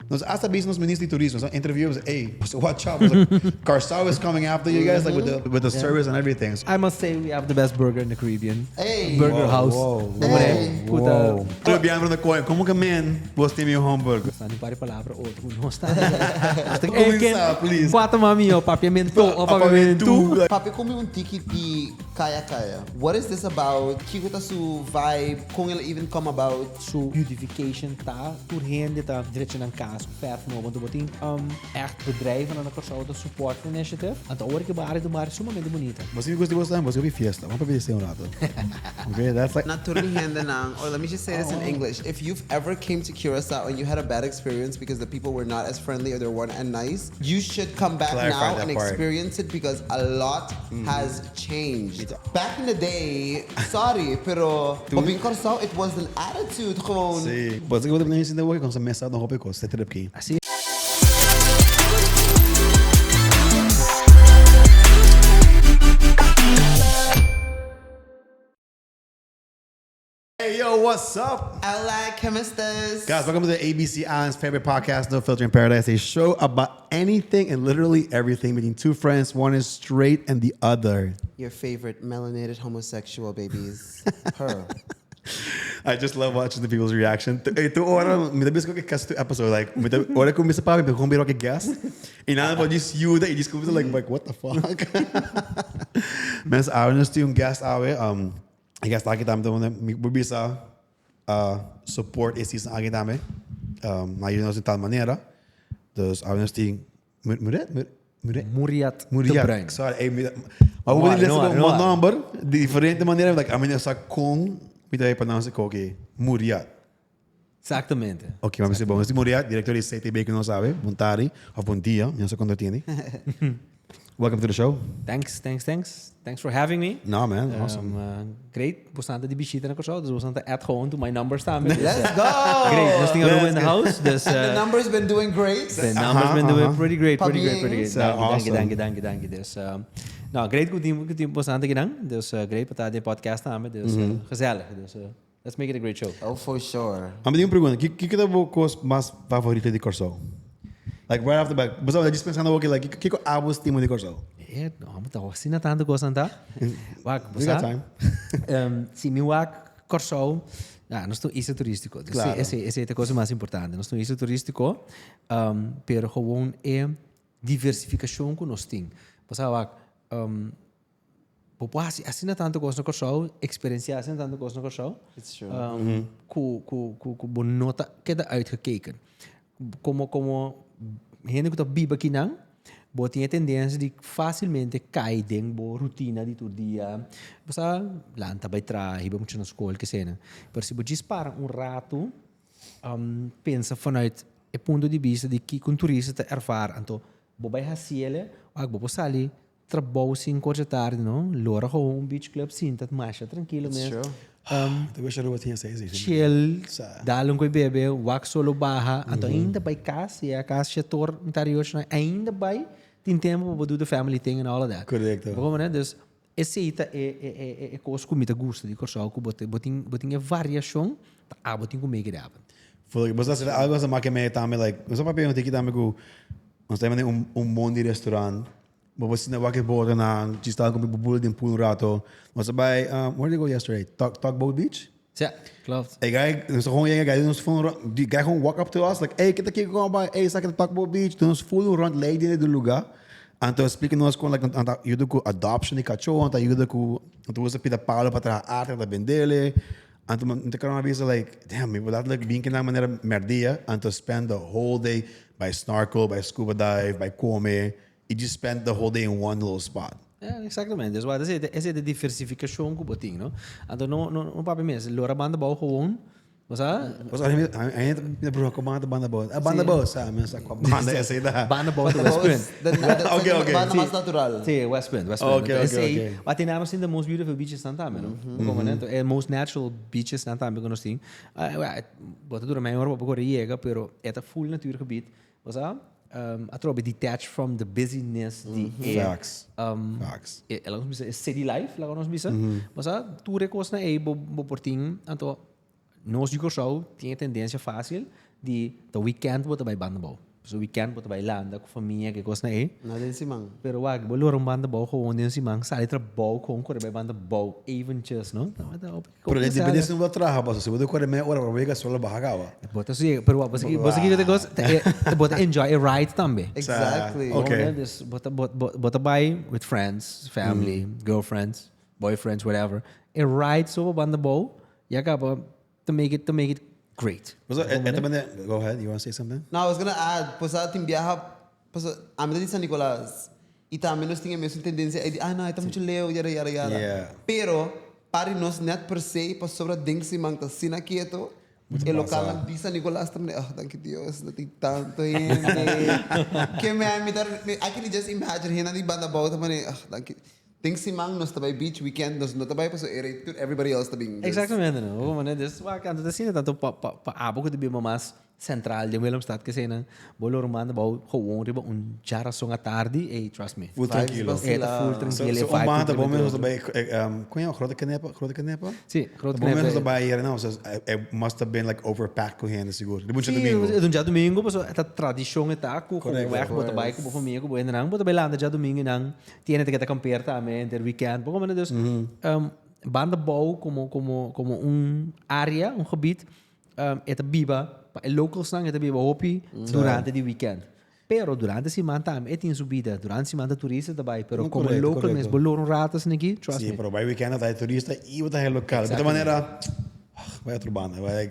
Nós hasta vez nos ministros de turismo, nós interviewers, hey, so watch out. Curaçao is coming after you guys, like with the service and everything. I must say we have the best burger in the Caribbean. Hey. Burger House. Tudo bem para coin. Como que man, você tem meu hambúrguer? Não pare palavra outro, não está. Começar, please. Bota mami o papiamento, o papiamento. Papi, come tiki pi kaya. What is this about? Kiko ta su vibe? Kung ele even come about? Su beautification tá correndo, tá direito ng caso, verf no, want boting echt bedrijven aan de Curaçao de support initiative. En dan hoor ik de maar sumamente bonita. Você me gostou bastante, você ouviu fiesta. Vamos para ver um rato. Okay, that's like... Or let me just say this in English. If you've ever came to Curaçao and you had a bad experience because the people were not as friendly or they weren't as nice, you should come back now and experience it because a lot has changed. Back in the day, sorry, pero in Curaçao, it was an attitude gewoon. Sí. Pues ik wil niet in de woord con zijn message nog op ik was. Zet het op key. Así. Hey yo, what's up? I like chemisters. Guys, welcome to the ABC Island's favorite podcast, No Filter in Paradise, a show about anything and literally everything between two friends. One is straight and the other. Your favorite melanated homosexual babies. Her. I just love watching the people's reaction. Tu ora, me da bisco que cast episode like, me da ora com Mr. Papi, com biro que guest. E nada pode dizer you that e descobre like what the fuck. Mas I was just guest awe I guess lagi tamo bisa support esse season lagi tamo. Ayun de tal maneira. Dus I was just Muryad de Bruin. Sorry, maar we willen een number diferente maneira like I mean sa com me dá pronunciar que Muryad. Exactamente. Ok, vamos ser bons. Muryad, diretor de CTB que não sabe, bom tarde ou bom dia, não sei quando tiene. Welcome to the show. Thanks for having me. No, man. Awesome. Great. Bastante de visita na Curaçao. Dus bastante at home to my numbers staan. Let's go! Great. Dus dingen room in the house. Dus, the numbers been doing great. The numbers been doing pretty great. Awesome. Dank je. Dus, nou, great. Goed team bastante gedaan. Dus, great. Patat de podcast namen. Dus, gezellig. Dus, let's make it a great show. Oh, for sure. A mim pergunta, que é o coisa mais favorita de Curaçao? Like right off the back. Mas eu just pensando okay, like que abos timo de Curaçao? No, mas tá assim tanto coisa tá. Wag, we got time. Se me wag Curaçao, nós estamos isso turístico. Claro. Essa é a coisa mais importante. Nós estamos isso turístico, pero gewoon é diversificação que nós temos. Mas wag, população assim tanto coisa na Curaçao, experiência assim tanto coisa na Curaçao. It's true. Com bonota queda uitgekeken. Como gente que está viva aqui não, tem a tendência de facilmente cair dentro da rotina de todo dia. Você lá está vai trás, vai muito na escola, que seja. Mas se você para rato, pensa vanuit o ponto de vista de que um turista está erfar, então vai fazer, vai sair, trabalhar sem coisa tarde, não? Lora com beach club, sinta, marcha tranquilo mesmo. Eu gostaria de ter esse chill, dá um coi bebê, wax solo barra, então ainda vai casa, e a casa setor interior, ainda vai tem tempo para do family thing and all of that. Correcto. Né? Dus esse é coisa que me gusta de Curaçao, que botem a variação, botem com make it happen. Foi, mas assim, algo assim que me também like, mas para perguntar aqui também que nós temos bom de restaurante. But você não vai que boa na está com bubula de pool rato. Nós vai where did you go yesterday? Tugboat Beach? Ja, klopt. Hey guy, nós gewoon een guy ons phone die guy gewoon walk up to us like, hey, kita aqui go by, hey, sa Tugboat Beach. Nós full rond lady do lugar. Então explica nós com like ajuda com adoption de cachorro, ajuda com você pida Paulo para trazer arte da vendele. Então não tem uma vez like, damn, me dat like bem que na maneira merdia, então spend the whole day by snorkel, by scuba dive, by come. You just spend the whole day in one little spot. Ja, exactamente. Dus wat is de diversificação que boting, no? Então não papo mesmo. Lora banda bau gewoon. Was dat? Was ainda me bro como banda boa. A banda boa, sabe? Mas a banda essa aí da. Banda boa do West Point. Okay. Banda mais natural. Sim, West Point. Okay. Wat tem namen the most beautiful beaches na também, no? Como né? The most natural beaches na também que nós temos. Bota dura maior para poder chegar, pero é full natuurgebied. Was dat? I try to be detached from the busyness, Facts. Ela nos bisa city life, lá nos bisa. Mas tu recos na bo porting, então nós de Curaçao tem tendência fácil de weekend bota by banda bau. So weekend bota by landa com família que gosta aí. Nada em cima. Pero wag bolor um banda bau com onde si mang sai trabalho com corre by banda bau even just no. Pero ele depende se não trabalha, mas se você corre meia hora para ver só bahagawa. Bota assim, pero você que gosta bota enjoy a ride também. Exactly. Okay. Bota by with friends, family, girlfriends, boyfriends, whatever. A ride so banda bau e acaba to make it great. Go ahead. You want to say something? No, I was gonna add, pues a timbiaja, pues a mí de San Nicolás, y también nos tiene mesmo tendência de, não, está muito leo, yara. Yeah. Pero, para nós net per se, pas sobre ding si mang ta sina quieto, el local de San Nicolás também, thank Dios, não tem tanto gente. Que me imitar, I can just imagine, hina di banda bau também, thank you. Think si mang nos tabay beach weekend nos no tabay pa so everybody else tabing. Exatamente, não. Mano, des wa kanto da sina tanto pa abo ko de mas central de Willemstad kasi na bolor manda bau gewoon riba jaração à tarde e trust me. Full tranquilo. Full tranquilo. So manda bom menos tabay kunha grote canepa? Sim, grote canepa. Bom menos canepa. tabay here now, so it must have been like overpacked com gente seguro. De muito Sim, domingo. já domingo, mas a tradição é tá com weg bota bai com família com boa não, bota bai landa já domingo não. Tiene que te camper também der weekend. Porque mano, dus banda bau como área, gebied é biba, locals não é biba hopi durante o weekend. Pero durante a semana também tem subida, durante a semana turista também, pero como local nes bolor ratas aqui, trust me. Sim, pero vai weekend vai turista e o é local. De maneira vai outro banda, vai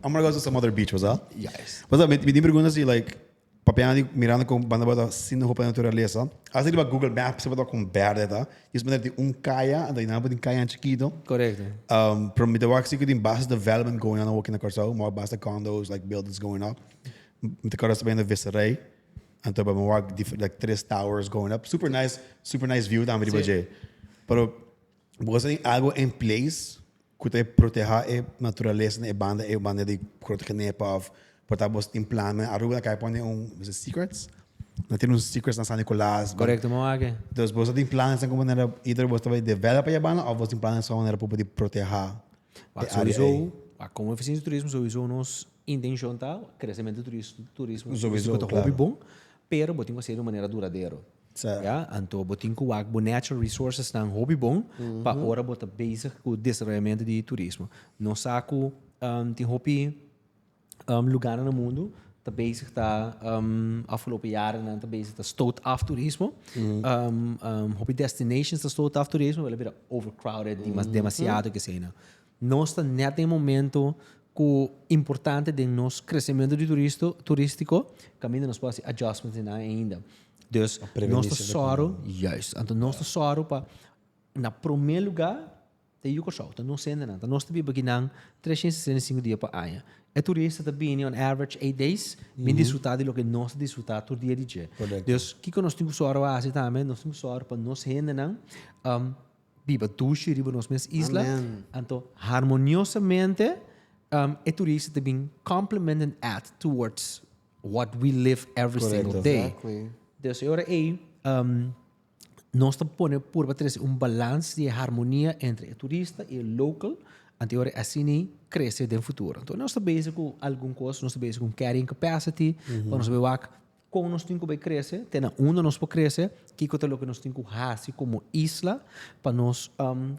I'm gonna go to some other beach, was that? Yes. Mas me pergunta assim, like papiando mirando com banda bota sin roupa natureza. Assim ele Google Maps, você vai com verde, tá? Isso maneira de caia, daí não pode caia chiquito. Correto. From me the work see tem bastante development going on walking across Curaçao, more bastante condos like buildings going up. Me te Curaçao bem na Viceray. Então para me work like 3 towers going up. Super nice view da América Baje. Pero você tem algo em place que te proteger a natureza e banda de proteger of portar você tem plano, a rua cai põe secrets. Não tem uns secrets na San Nicolás. Correto, moage. Então você tem planos como maneira either você vai developar a banda ou você tem planos só maneira para poder proteger. Sowieso, como eficiência do turismo, sowieso nos intenção tá crescimento do turismo. Sowieso, é hobby bom, pero botinho que ser de maneira duradoura. Ja, então botinho que o natural resources não hobby bom, para hora bota bezig com o desenvolvimento de turismo. Não saco tem hobby lugar no mundo tá bezig tá afgelopen jaren tá bezig tá stoot af toerisme hobby destinations tá stoot af toerisme wel weer overcrowded demasiado que seja nós tá net em momento que importante de nos crescimento de turístico caminho nos pode adjustments ainda dus nós tá soro juist então nós tá soro para na primeiro lugar de Curaçao, então não sendo nada. Nós também beginam 365 dias para ano. É turista também, on average 8 days, bem desfrutar de lo que nós desfrutar todo dia de dia. Então, o que nós temos que fazer assim também, nós temos que fazer para nós render não, biba dushi riba nos mesmas isla, então harmoniosamente, é turista também complement and add towards what we live every single day. Então, agora nós estamos pondo por bater balance de harmonia entre o turista e o local, anterior assim crescer no futuro. Então nós estamos basic com algum coisa, nós estamos basic com carrying capacity, para nós ver como nós temos que crescer, tem onde nós podemos crescer, que é o que nós temos que fazer como isla, para nós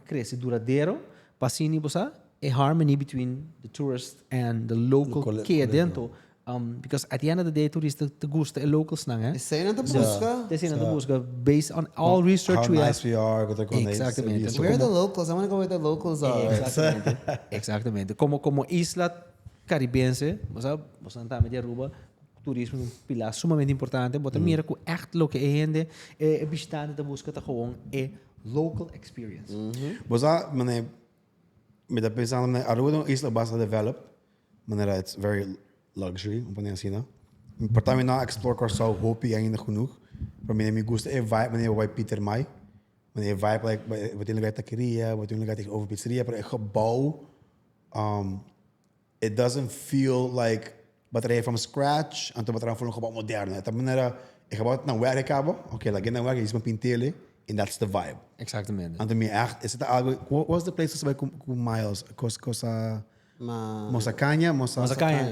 crescer duradouro, para assim você a harmony between the tourist and the local que é dentro. Because at the end of the day, turista te gusta e locals não é? Isso aí não te busca. Isso aí não te busca. Based on all research how we nice have. we are, Exatamente. Where are the locals? I want to go where the locals are. Exatamente. Exatamente. Como isla caribense, você não está a Aruba, turismo é um pilar sumamente importante. Você mira que echt lo que é gente, é visitante da busca, gewoon é local experience. Você, me dá pensando, Aruba é uma isla bastante developed, maneira it's very luxury, assim, não? Para mim, não explore Curaçao, hope ainda genoeg. Para mim, me gusta a vibe, wanneer we Pieter Mai. Wanneer vibe, like, wat in lugar taqueria, wat in lugar tegenover pizzeria, maar het gebouw, it doesn't feel like batterij from scratch, en toen batterij van een gebouw moderne. Het maneira, ik gebouw het naar werk hebben, oké, like in naar werk, is mijn pintele, and that's the vibe. Exatamente. En toen me echt, is het algo, what was the place bij Miles? Cosa Mosacanha.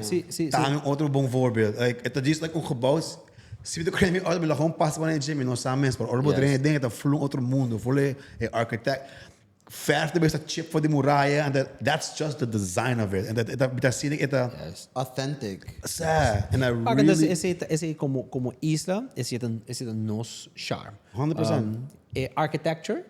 Sim. Tá um outro bom voorbeeld. Like, het is like um gebouw. Se você quer me olhar, me gewoon passa para a gente, não sabe mesmo. Para o trein dentro, tá flum outro mundo. Vole architect. Verf de beste chip voor die muralla, and that's just the design of it. And that zie ik authentic. And I really. Esse como isla, esse é nos charme. 100%. Architecture,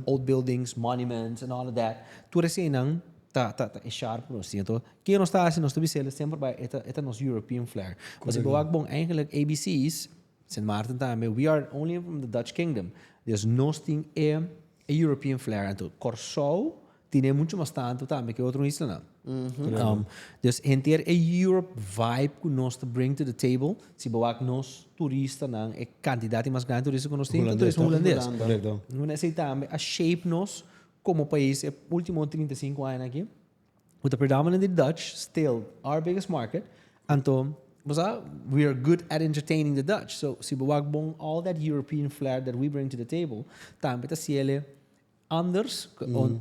old buildings, monuments, and all of that. Tudo assim não tá sharp no sinto. Que nós está assim nós temos sempre by eta nos European flair. Mas ik bewaak bom eigenlijk ABCs, Sint Maarten também. We are only from the Dutch Kingdom. There's nos thing a European flair. Então Curaçao tem muito mais tanto também que outro isla não. Dus inteer a Europe vibe que nós te bring to the table. Se bewaak nos turista não é quantidade mais grande turista que nós temos. Então é holandês. Não necessitamos a shape nos como país, é último 35 anos aqui, with the predominantly Dutch, still our biggest market, então, we are good at entertaining the Dutch. So, se bewag bom all that European flair that we bring to the table, também tá ciele anders,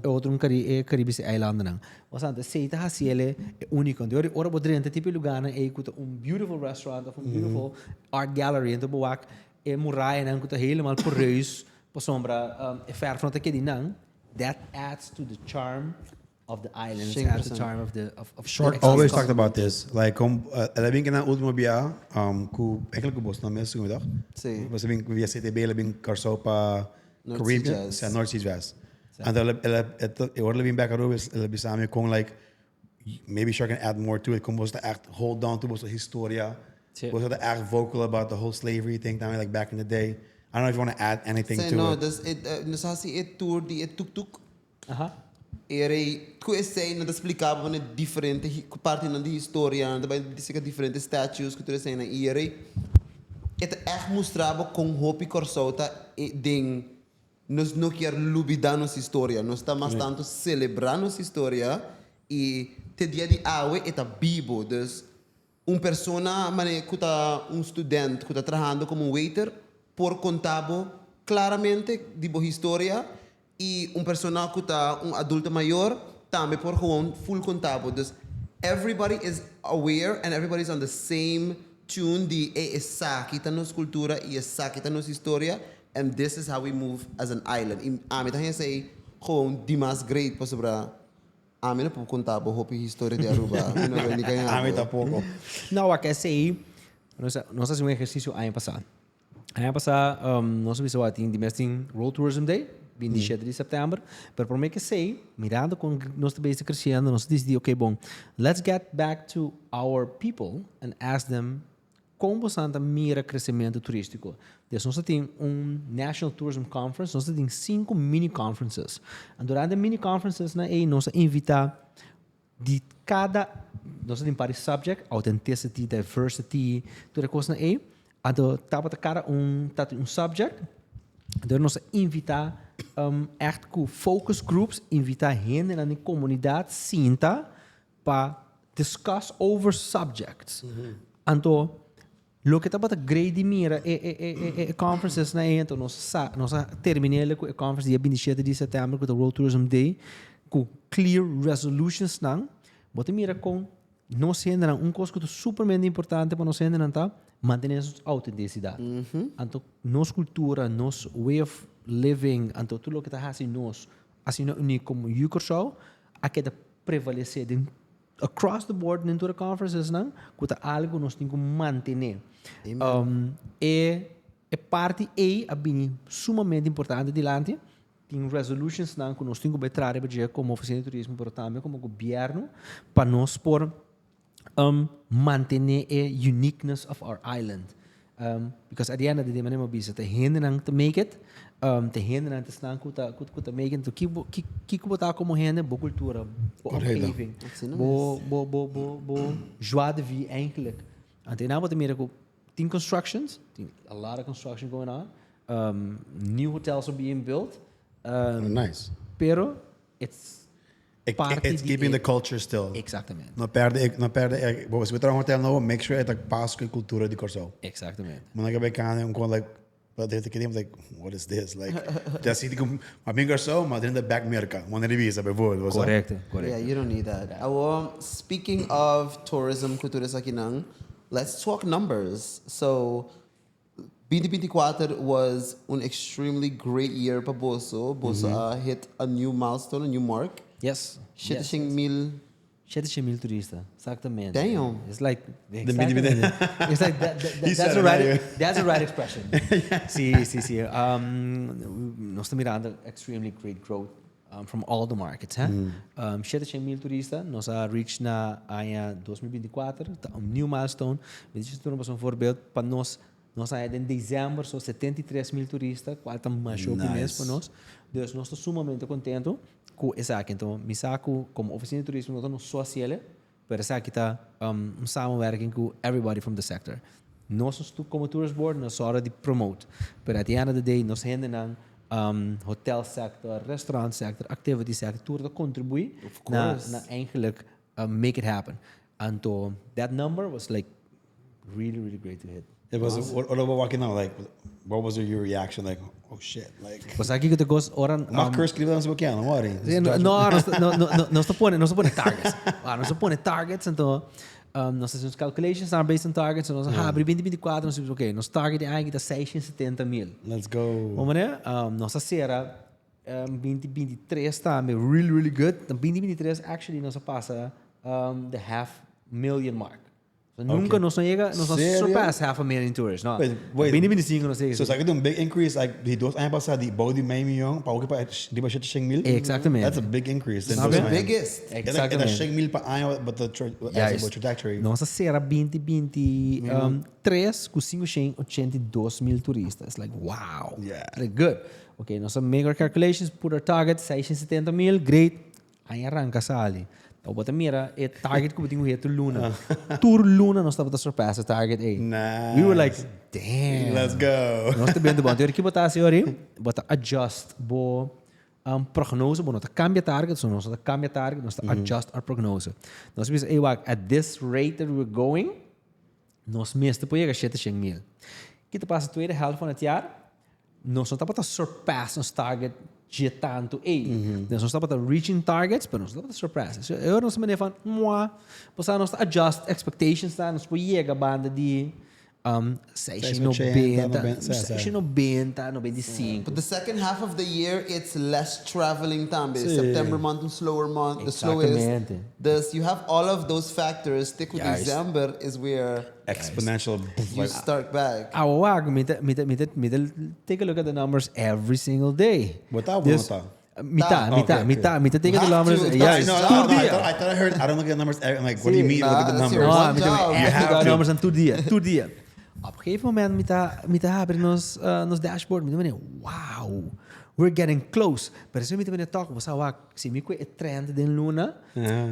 outro Caribische eilanden não. Mas antes, se tá ciele é único. De ora bodrente tipo lugar é com beautiful restaurant of beautiful art gallery, então bewag é muralha não com helemaal poreus, por sombra, é ver front aqui não. That adds to the charm of the island. It adds to the charm of the Short always talked about this. Like, ela vem que na última via, eigenlijk o Boston mesmo, segunda. Sim. Você vem via CTB, ela vem Curaçao para Caribbean, North Sea Jazz. And ela vem back over, ela vem samen com like, maybe she can add more to it. Como você echt hold on to você historia. Você tá echt vocal about the whole slavery thing, like back in the day. I don't know if you want to add anything to no, it. Nós tour de tuk-tuk. Era que sei não explicava uma diferente parte na história, também disse que diferentes statues que tu sei na era. Het echt mostrava com hopi corsota ding nós não quer lubidar nossa história, nós está mais tanto celebrar nossa história e te dia de awe eta bibo, dus persona mane que tá estudante que tá trabalhando como waiter por contabo claramente de boa história e persona que está adulto maior também por gewoon full contabo. Dus everybody is aware and everybody is on the same tune de essa que está nossa cultura e essa que está nossa história, and this is how we move as an island. E a mim também sei gewoon die mais great para sobre a mim não pode contar a história de Aruba. A mim tampouco. Não, a que sei nós fazemos exercício ano passado. Ano passado, nós fizemos o Domestic World Tourism Day, 27 de setembro. Mas por mim que sei, mirando com nós também crescendo, nós decidimos, ok, bom, let's get back to our people and ask them como santa mira crescimento turístico. Então, nós temos National Tourism Conference, nós temos 5 mini conferences. E durante as mini conferences, nós invitamos de cada, nós temos para subject, authenticity, diversity, toda coisa aí. Então, cada subject. Então, nós invitamos echt com focus groups, invitar gente na comunidade cinta para discuss over subjects. Então, lo que estava grade mira conferences na então nós terminamos com a conference dia 27 de setembro com o World Tourism Day com clear resolutions não. Bota mira com nós ainda coisa que é supermente importante para nós ainda tá manter a autenticidade. Então nossa cultura, nosso way of living, então tudo o que está assim nós assim único como Curaçao, a que prevalecer across the board dentro da conferences não, que é algo nós temos que manter. É parte a bem sumamente importante dilante. Tem resolutions não que nós temos que trazer como oficina de turismo, mas também como governo para nós por manter a uniqueness of our island. Because at the end of the day, man, bisa te hindran to make it, te hindran te staan kuta make it. Que botar como hindran, bo cultura, bo omgeving, bo joie de vie eigenlijk. En ten aanbod meer ook 10 constructions, a lot of construction going on. New hotels are being built. Nice. Pero it's keeping the culture still. Exatamente. Não perde. Se você entrar no hotel novo, make sure que passa com a cultura de Curaçao. Exatamente. Mas não é que vai like But they have to like, what is this? Like, just see the amigo so, mas dentro da back merca, uma revista, before. Correct. Yeah, you don't need that. Speaking of tourism, Cultura sa Kinang, let's talk numbers. So, 2024 was an extremely great year para Boso. Boso hit a new milestone, a new mark. Yes. 7,000 7,000 turistas, exactamente. Damn. It's like It's like that's the right expression. Sí. Nós estamos mirando extremely great growth from all the markets. 7,000 turistas, nós reach na ano 2024, new milestone. Dit is toen een voorbeeld para nós em dezembro são 73,000 turistas, qual está mais show mês para nós. Dus nós estamos sumamente contentos com essa aqui. Então, me saco como oficina de turismo, nós estamos só cielo, mas essa aqui está samenwerking com everybody from the sector. Nós como tourist board, nós só de promote, mas at the end of the day, nós ainda na hotel sector, restaurant sector, activity sector, tudo contribui na eigenlijk make it happen. And so that number was like really great to hit. It was what about walking out? Like, what was your reaction? Like, oh shit! Like, was aqui que te gosto oran. Curse que não quer, não worry. Não se põe targets. Não se põe targets, então nós fazemos calculations are based on targets. Nós abrimos 2024, nós dizemos, ok, nosso target é ainda 670,000. Let's go. Vamos né? Nossa será 2023 está really good. 2023 actually nós passa the 500,000 mark. So nunca nos chega, nos surpass 500,000 tourists, no. Wait. 2025 nos chega. So it's like a big increase, like the dos anos passados, the body meio milhão, para o que para de baixar 100,000. Exactamente. That's a big increase. It's the biggest. Exactamente. 100,000 para ano, but the trajectory. Nossa será 2023 com 582,000 turistas. It's like wow. Yeah. Like good. Okay, nós make our calculations, put our target 670,000, great. Aí arranca sali. O bota mira, é target que eu tinha to Luna. Tour Luna nós estava a surpass o target A. Nice. We were like, damn. Let's go. Nós estamos bem bom. Então aqui botar assim, bota adjust bo prognose, bo nós cambia target, so nós cambia target, nós adjust our prognose. Nós pensamos, at this rate that we're going, nós mesmo depois chega 700,000. Que te passa a tweede helft van het jaar, nós não estamos a surpass nos target de tanto nós estamos a reaching targets, mas nós estamos a surpass. Eu não sei van, nós adjust expectations, nós podemos chegar a banda de 690, 95. But the second half of the year, it's less traveling time. September month, slower month, the slowest. Thus, you have all of those factors. Stick with December is where exponential. You start back. Take a look at the numbers every single day. Mita. Take the numbers. Yes. I thought I heard. I don't look at the numbers. I'm like, what do you mean? Look at the numbers. You have the numbers on todo dia. Op een gegeven moment, met hebben nos dashboard, met wow, we're getting close. Maar zo met talk, was awak, si mi ko trend den Luna,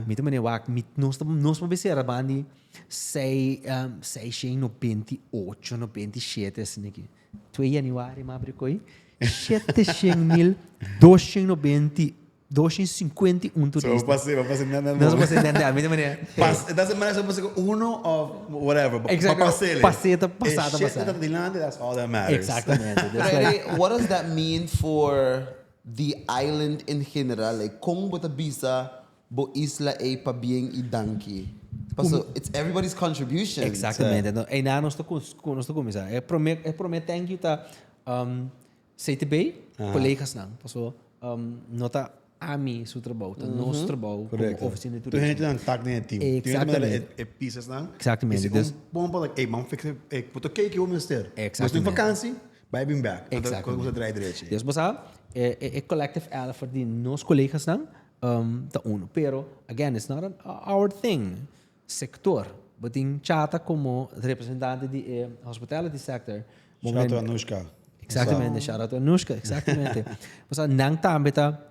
met wak, met nos mabesera bandi, sei 98, 97, sniki. 2 Januari, mabre koi, 7,290. 251 turistas. So, passei nada. Não passei nada. It doesn't matter se você uno of whatever. Exactly. Passada. That's all that matters. Exactamente. What does that mean for the island in general? Like, como bota bisa bo isla e pa bien e danki? So it's everybody's contribution. Exactamente. E na nós começar. Prometo thank you ta CTB, colegas não. So nota ami su trabalho, nosso trabalho como oficina de turismo. Tu gente não tá nem time. Exatamente. É pieces não. Exatamente. Bom para like, man, fixe, puto cake eu mister. Exatamente. Mas em vacância, vai bem back. Exatamente. Quando você traz direito. Dus você é collective effort de nos colegas não, ta uno. Pero again, it's not our thing. Sector, but in chata como representante de hospitality sector. Shout out to Anushka. Exactamente, shout out to Anushka, exactamente. Você não também tá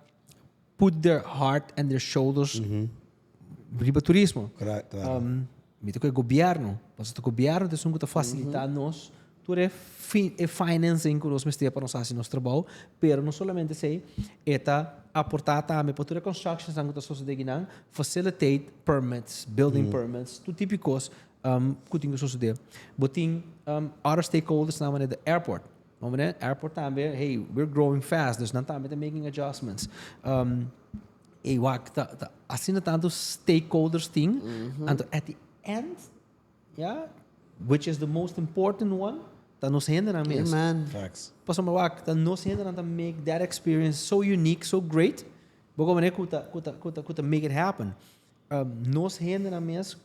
put their heart and their shoulders para turismo. Claro. Mito que o governo, você o governo tem que facilitar nós, tudo é financing que nós mestre para nós fazer nosso trabalho, pero não somente sei, aportar também para toda a construction que nós sucedendo, facilitate permits, building permits, tudo típicos que tem que suceder. Botin other stakeholders na maneira do airport. Airport também, hey, we're growing fast, dus dan também making adjustments. Assim tanto stakeholders thing, and at the end, yeah, which is the most important one, dan nos hinderen aan mensen. man. Facts. Pas maar wak, dan nos hinderen aan make that experience so unique, so great. Bogom kuta make it happen. Nos hinderen aan mensen,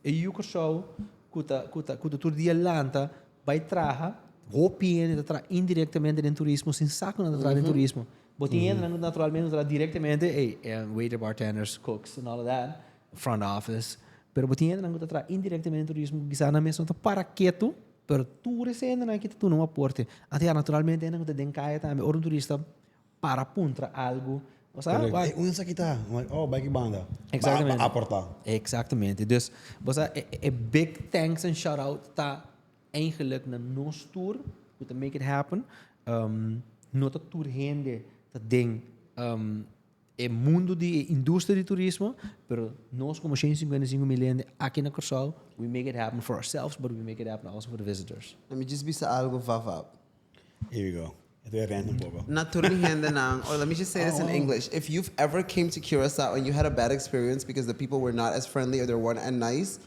Curaçao, kuta tour de Atlanta, bij traga, hopien dat tra indirectamente in turismo, sin saco na tra in turismo. Botinha naturalmente tra directamente, waiter, bartenders, cooks and all of that, front office. Pero botinha na tra indirectamente in turismo, gisana mesmo ta para quieto, pero tu recende na que tu não aporte. Até naturalmente na den kaya também, or turista para puntra algo. Vai, unsa kita. I'm like, oh, bike banda. Exactamente. Aportar. Exactamente. Dus, a big thanks and shout out ta eigenlijk na nos tour, to make it happen. Not a tour hende, dat ding, mundo de indústria de turismo, pero nós como 155 milhões aqui na Curaçao, we make it happen for ourselves, but we make it happen also for the visitors. Let me just be sa algo vavap. Here we go. Ito yung random poco. Or let me just say this in English. If you've ever came to Curaçao and you had a bad experience because the people were not as friendly or they weren't as nice,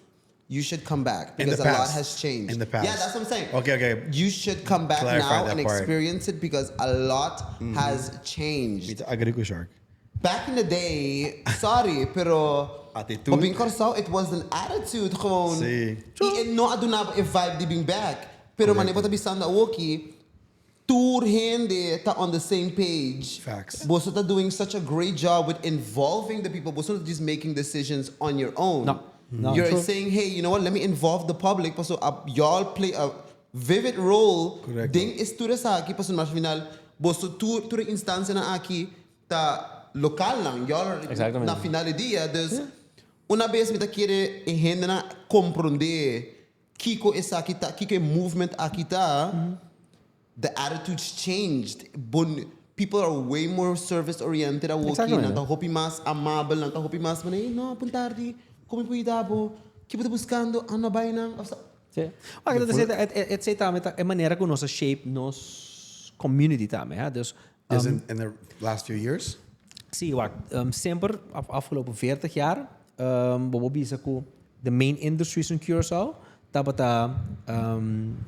you should come back because a lot has changed. In the past. Yeah, that's what I'm saying. Okay. You should come back now and experience it because a lot has changed. I agree with Shark. Back in the day, sorry, pero Attitude. Op in Curaçao, it was an attitude gewoon. Sí. No aduna a vibe di being back. Pero man, iba tabi sanda woki, tour hindi ta on the same page. Facts. Boso ta doing such a great job with involving the people. Boso ta just making decisions on your own. No, You're true. saying, hey, you know what? Let me involve the public. So y'all play a vivid role. Correct. Ding is tura sa aki. Paso mas final, boso tura instansya na aki ta lokal lang. Y'all Exactamente. na final dia. Dus una vez mita quiere ihenda na comprende kiko is akita, kiko e movement akita. The attitudes changed. People are way more service oriented. Exactamente. Nanta hopi mas amable, nanta hopi mas manay no puntardi. Como cuidado, que você buscando, ano vai nang. Sim. Het zit daarmee een manier que nós shape nos community também, hè? Dus In the last few years? zie je sempre afgelopen 40 jaar, bijvoorbeeld de main industries in Curaçao, dat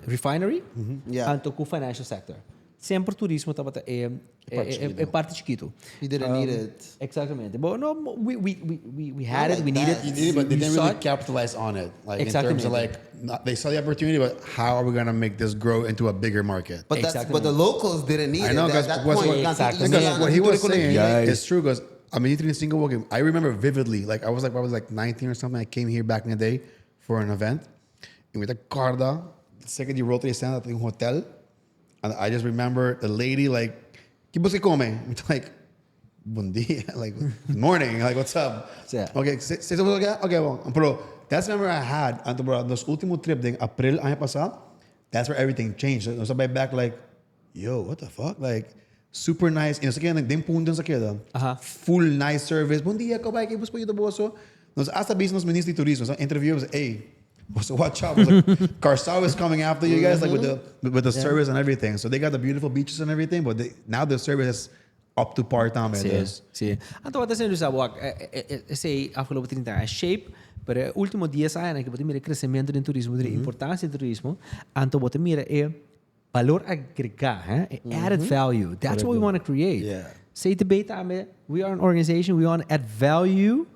refinery en ook financial sector. Sempre turismo estava é parte chiquito. You didn't need it. Exactamente. But no, we had it. like We that. needed. You did it, but they we didn't saw really it. capitalize on it. Like Exactly. in terms of like, they saw the opportunity, but how are we going to make this grow into a bigger market? But Exactly. but the locals didn't need I know, it. because At that what's- point, Exactly. Because what he was saying Yes. is true. Because I mean, in single game, I remember vividly. Like I was like 19 or something. I came here back in the day for an event, and with a carda, the second you rotary stand at the hotel, and I just remember the lady like, "¿Qué você come?" It's like, "Buen día," like good morning, like what's up? Yeah. Okay, okay, well, pero that's the memory I had. And bro, those último trip in April año pasado, that's where everything changed. So I back like, yo, what the fuck? Like, super nice. And again, like, din puntos sa keda. Full nice service. Buen día, kabay, kay buspo yun boso. Nos hasta business ministry turismo. So interview was, hey, so watch out. Was like, Curaçao is coming after you guys, like with the service and everything. So they got the beautiful beaches and everything, but now the service is up to par también. Sim. Então, wat is dus dat sei afgelopen 30 jaar shape, pero último 10 anos que botem mira crescimento do turismo, de importância do turismo, então botem mira valor agregado, added value. That's what we want to create. Yeah. Say to beta, we are an organization, we want to add value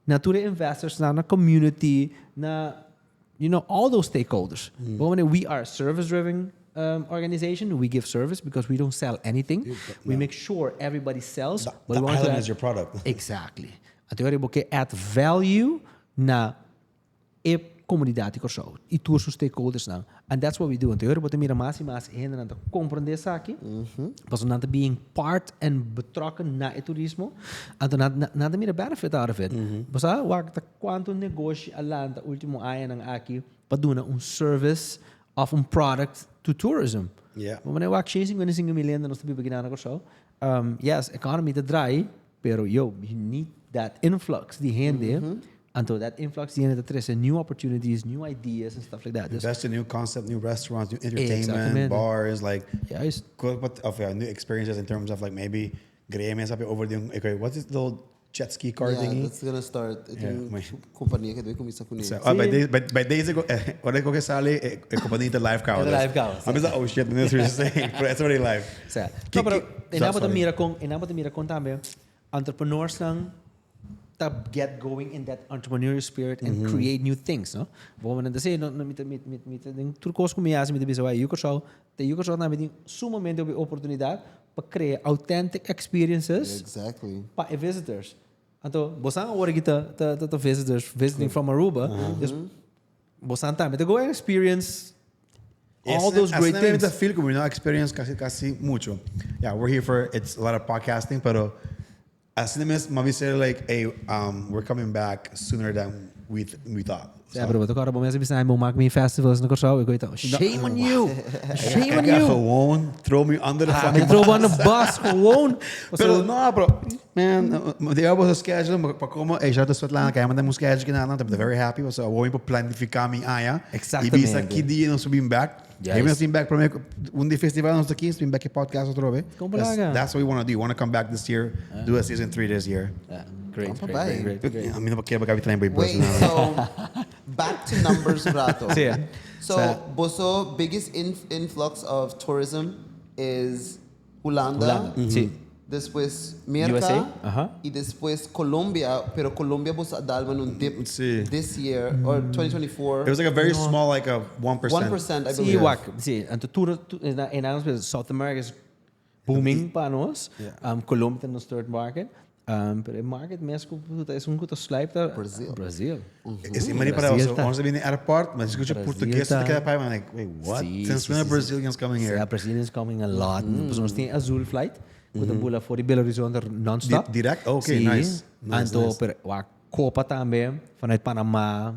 na to the investors, na community, na all those stakeholders. But we are a service-driven organization. We give service because we don't sell anything. We make sure everybody sells. The island is your product. Exactly. Até porque add value na comunidade Curaçao e todos os stakeholders now. And that's what we do. Até porque mira mais e mais gente na compreender isso aqui. Because not being part and betrokken na het turismo. And nada mira benefit out of it. Basta wakta quanto negócio alanda último ano ng aqui para dar service of product to tourism. Yeah. Maar wanneer 55 miljoen dan we beginnen na Curaçao. Yes, economy te draai, pero you need that influx die gente And so that influx tiene that there's new opportunities, new ideas and stuff like that. Invest in new concept, new restaurants, new entertainment, bars, like Juist. New experiences in terms of like maybe gremias heb je over die, okay, what is the little jet ski car Yeah, thingy? that's gonna start. Compagnie que doe comienza con So, bij deze, wat ik ook eens zei, compagnie de live cow. De live cow. I'm just like, oh shit, this is saying, but it's already live. So, no, pero inabot mira kon tambe entrepreneurs lang to get going in that entrepreneurial spirit and create new things, no? Bom, dan say no mit turcos comias mit bisa vai Curaçao na mit sumamente uma oportunidade para criar authentic experiences para visitors. Então, bosan agora kita the visitors visiting from Aruba, just bosan time to go and experience all those great things. I feel que we not experience casi mucho. Yeah, we're here for it's a lot of podcasting, pero as maybe say like, hey, we're coming back sooner than we thought. Ja, bro, wat ook mensen zijn, we maken meer festivals in Curaçao. Ik weet het. Shame on you. Shame on you. Gewoon throw me under the fucking bus. Throw on the bus, gewoon. Pero no, bro. Man, they have a schedule, pa como, hey, shout out to Svetlana, kaya man temos schedule kinala, I'm very happy. So, vou ir para planificar minha área. Exactamente. E bisa aqui dia nós subimos back. Maybe nós back para um festival nós aqui, subimos back podcast outra vez. That's what we want to do. We want to come back this year, do a season 3 this year. Great. I mean, wait, so back to numbers, Brato. So, Boso, biggest influx of tourism is Holanda. Después Merca y después Colombia, pero Colombia was dalman un dip this year or 2024. It was like a very small, like a 1%. 1%, I believe. Sí, and in South America is booming para nós. Colombia is the third market. Pero el market mesmo es un guto slijp daar. Brazil. Is iemand para ons in the airport, maar escucha português de cada país, like, wait, what? Since when are Brazilians coming here? Yeah, Brazilians coming a lot. Pues nós tem Azul flight. With a bula for Belo Horizonte non-stop. Direct? Okay, nice. Anto, pero Copa também, vanuit Panama,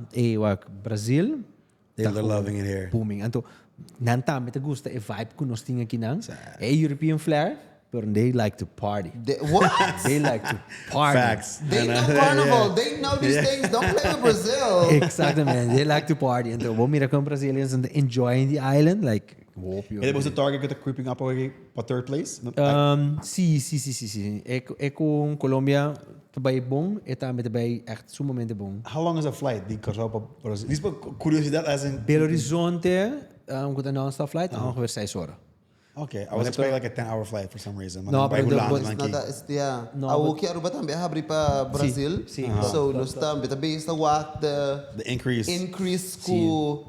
Brazil. They're loving it here. Booming. Anto, nanta me te gusta e vibe ko nos tinga kinang. European flair, but they like to party. What? They like to party. Facts. They know Carnival. They know these things. Don't play with Brazil. Exactly, man. They like to party. Anto, we mira con Brazilians and enjoying the island, like. It was the target creeping up already for third place? Sí. Ik com Colombia bij bom, et também bij echt sumamente bom. How long is a flight? Die Curaçao para Brazil. This is curiosidad as in Belo Horizonte, with a non-stop flight, ongeveer 6 horas. Okay, I was expecting like a 10-hour flight for some reason. No, but Aruba Aruba também abri para Brazil. So nós também based on the increase ku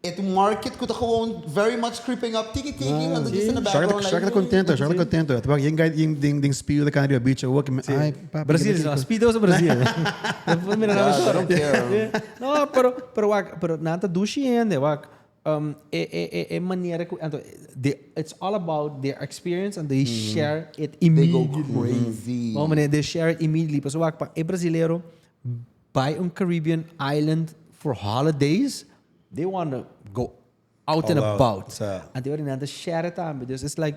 het market could gewoon very much creeping up. Tiki and the in the background. Charlotte contento. Tipo, yung ding speedo da Canary Beach. Ai, Brasil, speedo sa Brasil. I don't care. No, pero nata dushi ainda, maniera it's all about their experience and they share it immediately. They go crazy. They share it immediately. So brasileiro by a Caribbean island for holidays. They want to go out and about. And they want to share it time. Because it's like,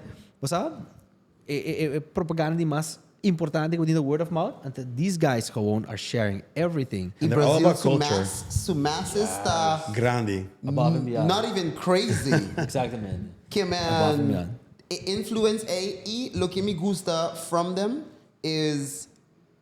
propaganda die mas importante within the word of mouth. And these guys gewoon are sharing everything. And they're all about culture. Sumas está grande. Above and beyond. Not even crazy. Exactamente. Que man, influence lo que me gusta from them is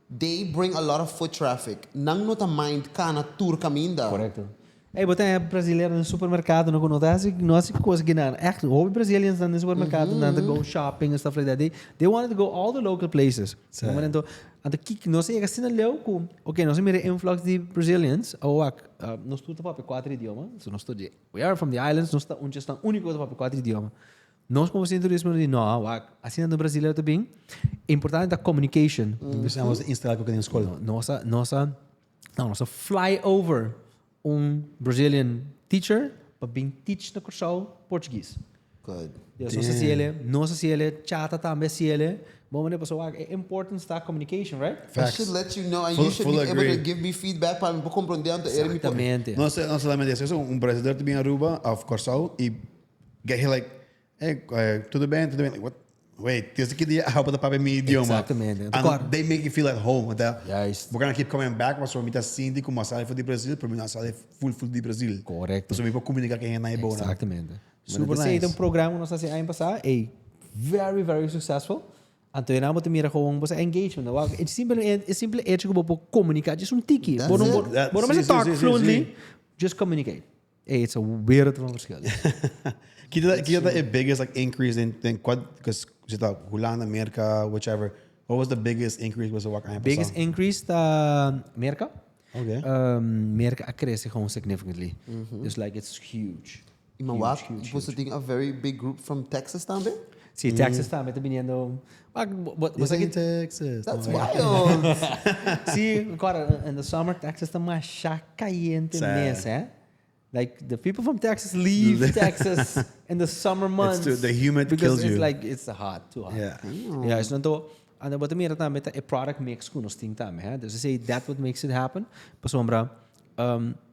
they bring a lot of foot traffic. Nang nota mind kana tour caminda. Correcto. Hey, botem brasileiro no supermercado, não conhece, nossa coisa que não. Echt, hobby Brazilians dan in the supermercado, dan to go shopping and stuff like that. They wanted to go all the local places. Momento, ante kik, nós é assim leu com, okay, nós mira influx de Brazilians, nós tudo para 4 idiomas. So nós tudo, we are from the islands, nós tá único para 4 idiomas. Nós como sem turismo não, assim no brasileiro também. Importante a communication. Precisamos instalar com a escola. Nossa flyover. Brazilian teacher, but being teach na Curaçao português. Good. Nossa se ele, chata também se ele. Bom, né, pessoal, é importante that communication, right? I should let you know, and you should be able to give me feedback para me compreender. Exatamente. Nossa lamento isso. Brasileiro também em Aruba, of Curaçao, e get here like, hey, tudo bem? Like, what? wait, this kid help the papi mi idioma. Exatamente. And they make you feel at home. Juist. We're gonna keep coming back, mas we moeten zien die kuma sali voor die Brazil, pero mina sali full di Brazil. Correcto. So we po comunicar quem é na ibona. Exactamente. Super Super nice. Um programa nós assim aí passar, very very successful. Então eu não vou te mirar com você engagement. É simple é tipo para comunicar, just tiki. Bora mas talk fluently, just communicate. It's a weird verschil. Kita the biggest increase in because zita Holland, America, whichever. What was the biggest increase was what kind Biggest increase da America. Okay. America cresce gewoon significantly. Just like it's huge. Você tem a very big group from Texas também? Sim, Texas também está vindo. Was in Texas. That's wild. Sim, agora in the summer Texas está mais caliente mesmo, eh? Like the people from Texas leave Texas in the summer months. The humid because kills you. It's hot, too hot. Yeah. Yeah, so então, ano ba tamira também a product mix ko nos ting também, eh? Dus say that what makes it happen. Pasombra,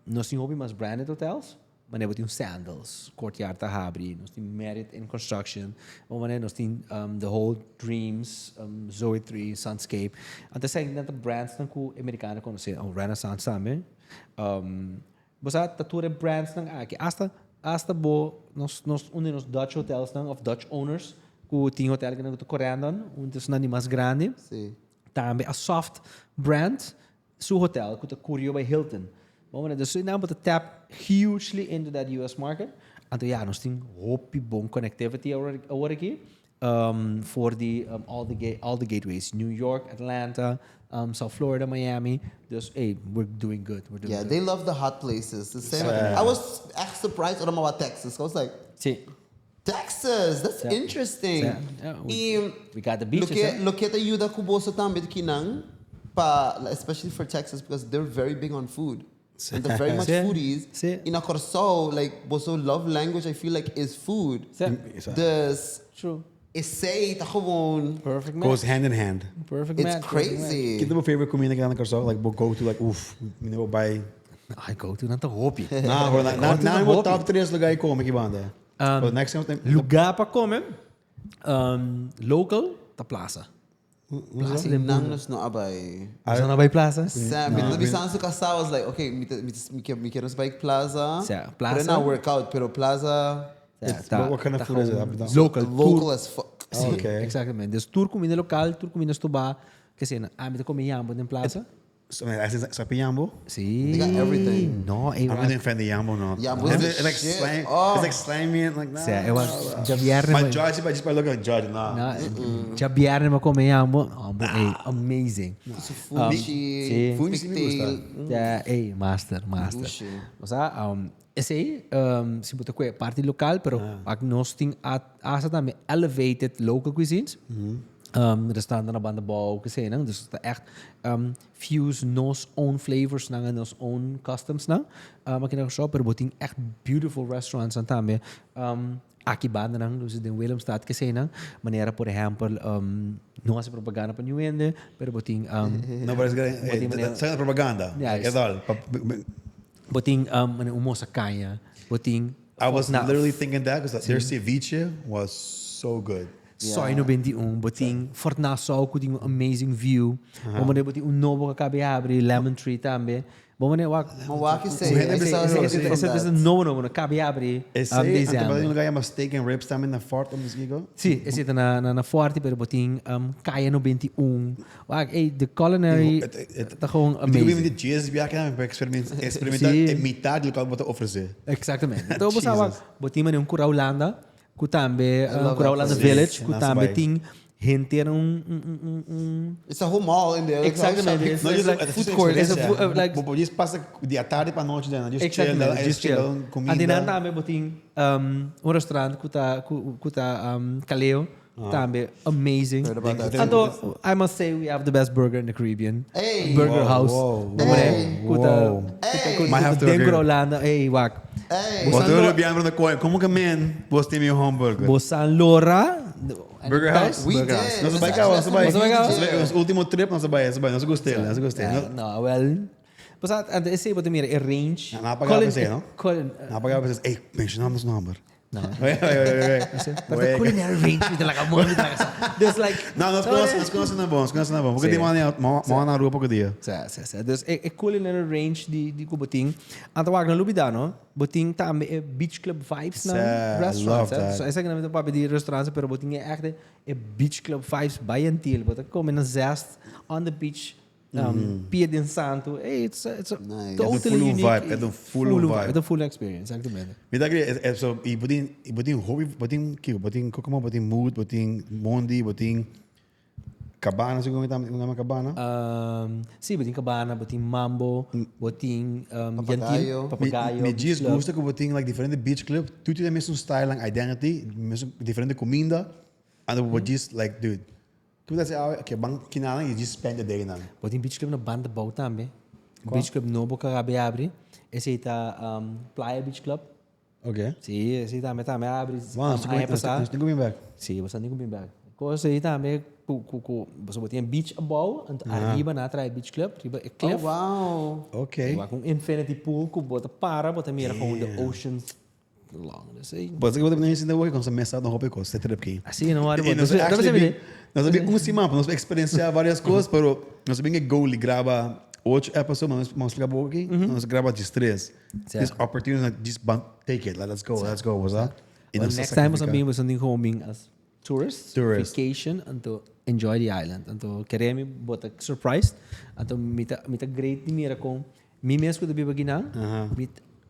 nós temos hobby mas branded hotels. Maar nós temos sandals, courtyard Tahabri, nós temos Merit in construction, nós temos the whole dreams, Zoe 3, Sunscape. Então sei que brands nang ku americano conhece, Renaissance também. Basta tature brands nang aqui. Hasta bo nos unos Dutch hotels nang of Dutch owners ku ting hotel que nang Korean untos na ni mas grande. Sim. Também a soft brand su hotel ku ta Curio by Hilton. Dus we now tap hugely into that US market. En toen nós temos hopi bom connectivity over aqui for all the gateways, New York, Atlanta, South Florida, Miami. Dus we're doing good. They love the hot places. The same. I was surprised about Texas. I was like, Texas, that's interesting. We got the beaches. Look at the Yuda Kuboso também kinang, especially for Texas because they're very big on food. And they're very much foodies. In a Curaçao, like, boso love language, I feel like, is food. Dus, true. Essay, gewoon. Perfect match. Goes hand in hand. Perfect It's match. crazy. Kid mo favorite comida na Curaçao? Like, go to like, buy. I go to nanta hopi. Na mo top 3 lugar come que banda. Next time. Lugar para comer. Local, ta plaza. Plaza nang no abay. Sana bay plaza? Bisan sa Curaçao, I was like, okay, me quero bike plaza. Plaza. Pero na workout, pero plaza. What kind of food is it? Local as fuck. Okay. Exatamente. Dus tour comida local, tour comida estuba, kasi na me comer jambo in plaza. So, sa Piambo? Sí. They got everything. No, I'm not a fan of Jambo, no. Jambo it's like slime. It's like slimy and like, nah. It was Javier. My judge, but just by looking at judge, nah. Javier me comer jambo. Amazing. Funchi, funchi. Yeah, master. Basta, esse se botar com parte local, pero nós tem asa também elevated local cuisines. Restaurant na banda bouw kasi nang dus echt fuse nos own flavors nang nos own customs nang makina shop pero boting echt beautiful restaurants aan também aqui banda nang dus in Willemstad kasi nang maneira por exemplo não há propaganda para New Ende pero boting no but it's got propaganda é dal boting umosa kaya boting I was literally thinking that because their ceviche was so good. Soy no 21, boting Fornaçao com um amazing view. Vamos ver boting novo que acabei de abrir, Lemon Tree também. Vamos ver esse novo acabei de abrir. Esse é um lugar que steak and ribs também na Forte, como se diz? Sim, esse é na Forte, pero boting Kaya no 21. The culinary tá gewoon amazing. Eu vi dias viajar para experimentar metade do que eu vou oferecer. Exatamente. Então você boting um Curacao Holanda. Kutambe, Kurawalanda Village, Kutambe ting hinter It's a whole mall in there. Exactly. It's like food court. It's like just passa dia tarde para noite dentro, just chill. Comida. And then tambe boting restaurant kuta Kaleo. Tambe amazing. And I must say we have the best burger in the Caribbean. Burger House. Might have to agree. Kurawalanda. Wak. Como que man, você tem meu hambúrguer? Bosan Lora. Burger House? We did. Nós vai cá, nós último trip nós gostei. No, well, but esse bote mira range. Na pagar você, não? Na pagar você, mencionamos o número. No. Wait. But the culinary range with like a moment there's like Não, nós conhecemos na bom. Porque tem uma na rua pouco dia. Dus a culinary range die kubuting. Anta wag na lubidano, buting ta beach club vibes na restaurants. So essa que não papo de restaurants, pero buting é echt a beach club vibes by until, but come in a zest on the beach. Pia de Santo, it's nice. Totally unique. É um full vibe. É um full experience, exatamente. Me dá que so e botin hobby, botin mood, botin mondi, botin cabana, se como uma cabana. Sim, botin cabana, botin mambo, botin papagayo. Me diz gosta que botin like diferente beach club, tudo tem mesmo style and identity, mesmo diferente comida, and what just like dude. Tu dá que bang kinana you just spend the day na. Botin beach club na banda bau também. Beach club novo que abre. Esse está Playa Beach Club. Okay. Sim, esse também abre. Nós temos que vir back. Sim, você tem que vir back. Coisa aí também você botinha beach above, arriba na atrás beach club, arriba é cliff. Oh, wow. Okay. Com infinity pool, com bota mira com the ocean long. Assim. Pode ser que eu também ainda vou com essa mensagem no roupa você ter aqui. Assim não hora. Nós sabemos cima, nós experienciar várias coisas, pero nós sabemos que Goalie grava 8 episódios, mas vamos explicar um pouco aqui. Nós grava 3. This opportunity, just take it. Let's go, was that? Next time was being something homing as tourists, vacation, and to enjoy the island. And to queremos botar surprise, and to mita great ni mira com mesmo que biba ginang,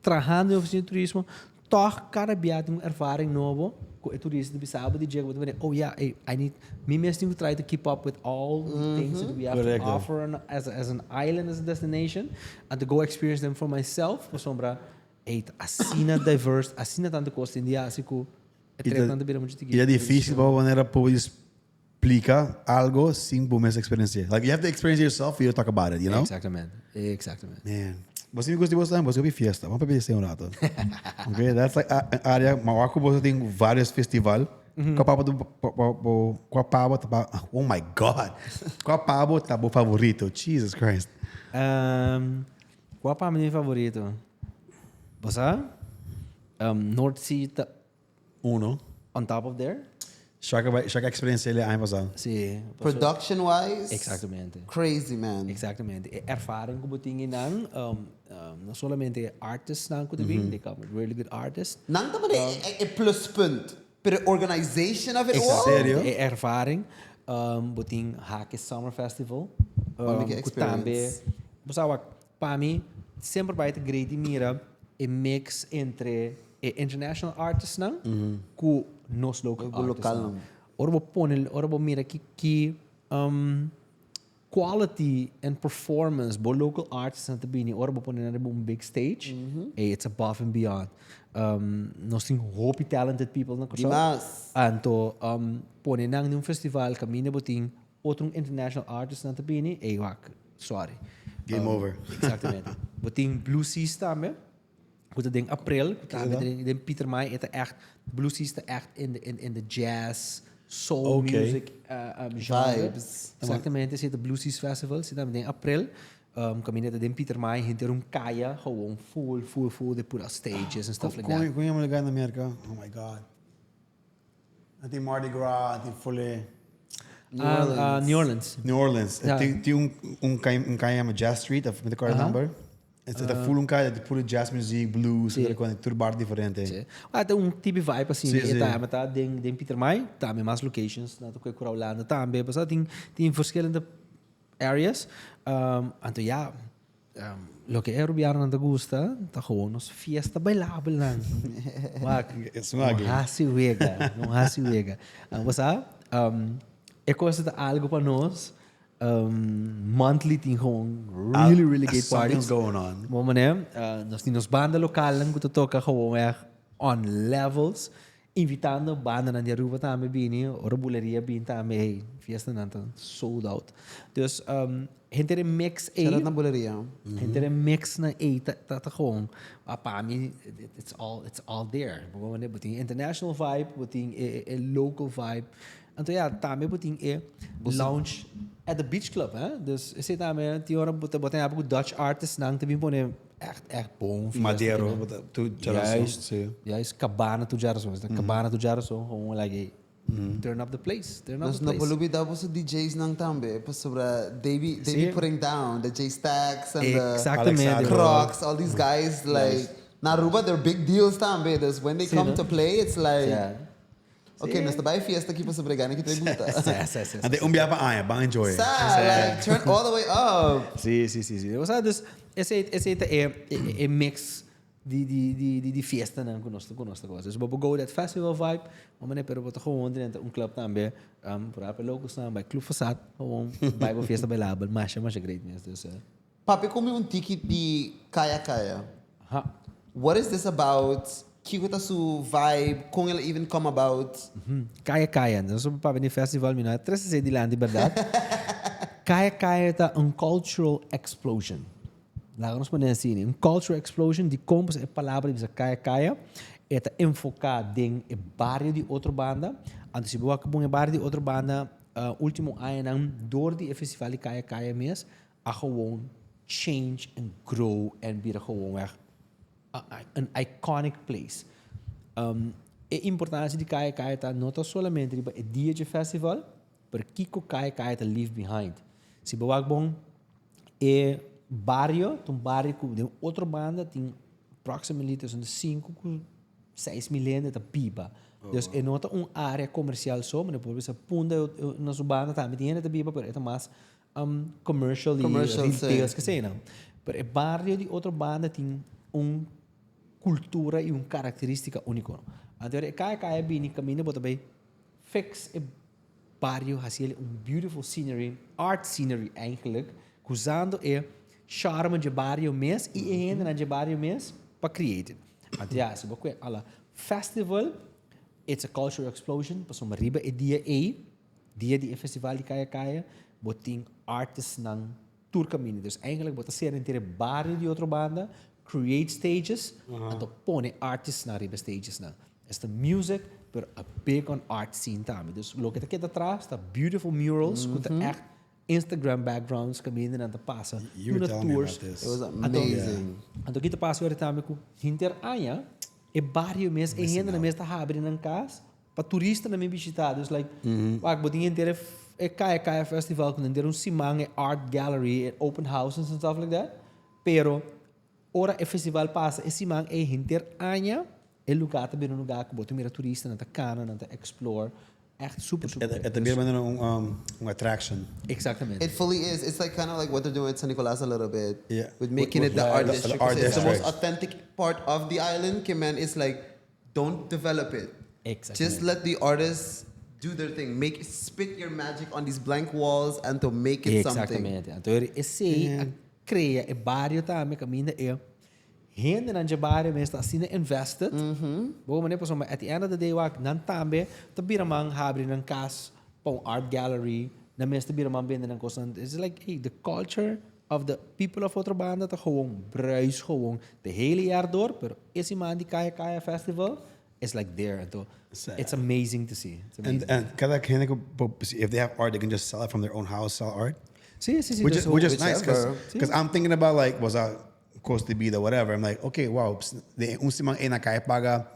trabajando em oficina de turismo, toch cada viagem ervaring novo. O turista de Bissau de Diego, oh yeah, I need me mesmo to try to keep up with all the things that we have to offer as an island, as a destination, and to go experience them for myself. Por sombra, assina diverse, assina tanto coisa em dia, assim que é difícil para maneira poder explicar algo sem por mesma experiência. Like you have to experience yourself, you talk about it, you know? Exatamente. Man. Você me gosta de você, você vai festa. Vamos para beber um rato. Okay, that's like a área. Mauaco você tem vários festivais. Qual pabo tá? Oh my God! Qual pabo tá o favorito? Jesus Christ! Qual pabo meu favorito? Você? North Sea tá Uno. On top of there. Chega a experiência ele aí passado. Sim. Production wise. Exatamente. Crazy man. Exatamente. Ervaring ko buting nang não somente artists nang ko bing, they come with really good artists. Nang também é pluspunt, pero organization of it all. Sério? Ervaring buting Hake Summer Festival. Que também. Você para mim sempre vai ter great mira mix entre international artists nang com nos local artists. Ora mira que quality and performance bo local artists na tabini ora bo poner na big stage. It's above and beyond. Nós tem hope talented people na Curaçao. Anto poner nang num festival kamina boting outro international artist na tabini sorry. Game over. Exatamente. Boting Blue Seas também. Goed, denk april. Den Pieter Mai is echt blues is echt in de jazz, soul music vibes. Exactamente, zit de Blues East Festival, zit dan in april. Caminete den Pieter Mai hinter kaya, gewoon full de pura stages and stuff like that. Kon je maar gaan naar Amerika? Oh my God. I think Mardi Gras, I think fully. New Orleans. Tem kaya Jazz Street, met de card number. Het is full kaya de pure jazz muziek, blues, tudo bar diferente. Tem tipo vibe assim, tá den Pieter Mai, tá mais locations, na to Curacao também, mas tem verschillende areas. Então ja, lo que Rubiano não gusta, tá gewoon nos fiesta bailável lang. Não hasi wega. Mas é coisa de algo para nós. Monthly ting gewoon really great parties going on. Momentum, nos banda lokal lang ko toca gewoon echt on levels, invitando banda na Aruba também bini, ora buleria bin também, hey, fiesta nanto sold out. Dus hinter mix Sarap na buleria. Hinter mix na tá gewoon, para mim it's all there. Buting international vibe, buting a local vibe. Então ja, também buting lounge at the beach club, hè? Dus zit daarmee die horen boten hebben Dutch artists nang te bin pone echt bom. Madeiro, tu Curaçao. Juist, cabana to Curaçao. Cabana to Curaçao, gewoon like, turn up the place. Turn up Nós the não place. podemos dar os DJs não também, sobre they be putting down the J Stacks and Exactamente. the Crocs, all these guys like na Aruba they're big deals também. There's when they come to play, it's like okay, nós estamos fiesta aqui para sobregar, que tem muita. And they umbia pa aya, ba enjoy. Like turn all the way up. Sim. O sea, dus esse é mix de fiesta né, com nossa coisa. Dus we go that festival vibe, maar meneer pero we gewoon dentro club também, por aí locos também, club facade, gewoon vibe fiesta bij label, mas great news. Dus Papi, come ticket de kaya. What is this about? Kiko su vibe, como ela even come about? Kaya. Dus op een festival, mina, tres se di land, verdade? Kaya é um cultural explosion. Lá nós podemos dizer, um cultural explosion, de como é a palavra de kaya, é enfocado em o barrio de outra banda. Antes de boa que bom barrio de outra banda, último ano, door die festival de kaya mesmo, a gewoon change and grow and be gewoon weg. An iconic place. A importância de Kaya está não somente no dia de festival, mas Kiko Kaya está leave behind. Se você bom é barrio, um barrio com outra banda tem aproximadamente 5-6 milhões de pipa. Dus é nota área comercial só, mas depois você punda na sua banda também tem de pipa, mas é mais commercial retail que sei não. Mas é barrio de outra banda tem cultura e característica única. Então, Kaya bem caminho, mas também fix o barrio, assim, beautiful scenery, art scenery eigenlijk, usando o charme de barrio mesmo e ainda de barrio mesmo para criar. Então, se você ala festival, it's a cultural explosion, para uma riba é dia de festival de Kaya, botin artists nang tour caminho. Dus eigenlijk wat ser inteiro barrio de outra banda, create stages, en dan pone artists na riba stages na. It's the music, but a big on art scene também. Dus look at aqui atrás, tá beautiful murals, com echt Instagram backgrounds caminho na passa. You were telling me about this. It was amazing. Então aqui passa agora também com hinter anya, e barrio mesmo, e ainda na mesma tá abrindo na casa, para turista também visitar. Dus like, wag botin inteiro é Kaya festival, com inteiro simang, art gallery, open houses and stuff like that. Pero ora o festival passa, esse man é hinter anya, é lugar também lugar que botam mira turista, na cana, na explore, echt super. É também attraction. Exatamente. It fully is. It's like kind of like what they're doing at San Nicolas a little bit. Yeah. With making it the art district. It's the most district. authentic part of the island. Man, it's like, don't develop it. Exactamente. Just let the artists do their thing. Spit your magic on these blank walls and to make it something. Exatamente. Então, esse cria o barrio também, caminho é gente na barrio mesmo está assim invested. Bom, mas depois at the end of the day, não também tá biramang abre na casa para art gallery, na mesma biramang bende na coisa. It's like hey, the culture of the people of outra banda tá gewoon bruis gewoon de hele jaar door, pero esse man die Kaya festival is like there. Então, it's amazing to see. And cada gente if they have art, they can just sell it from their own house, sell art. Sí. Which is nice because I'm thinking about like was a cost de vida whatever. I'm like okay wow, simang na kaya paga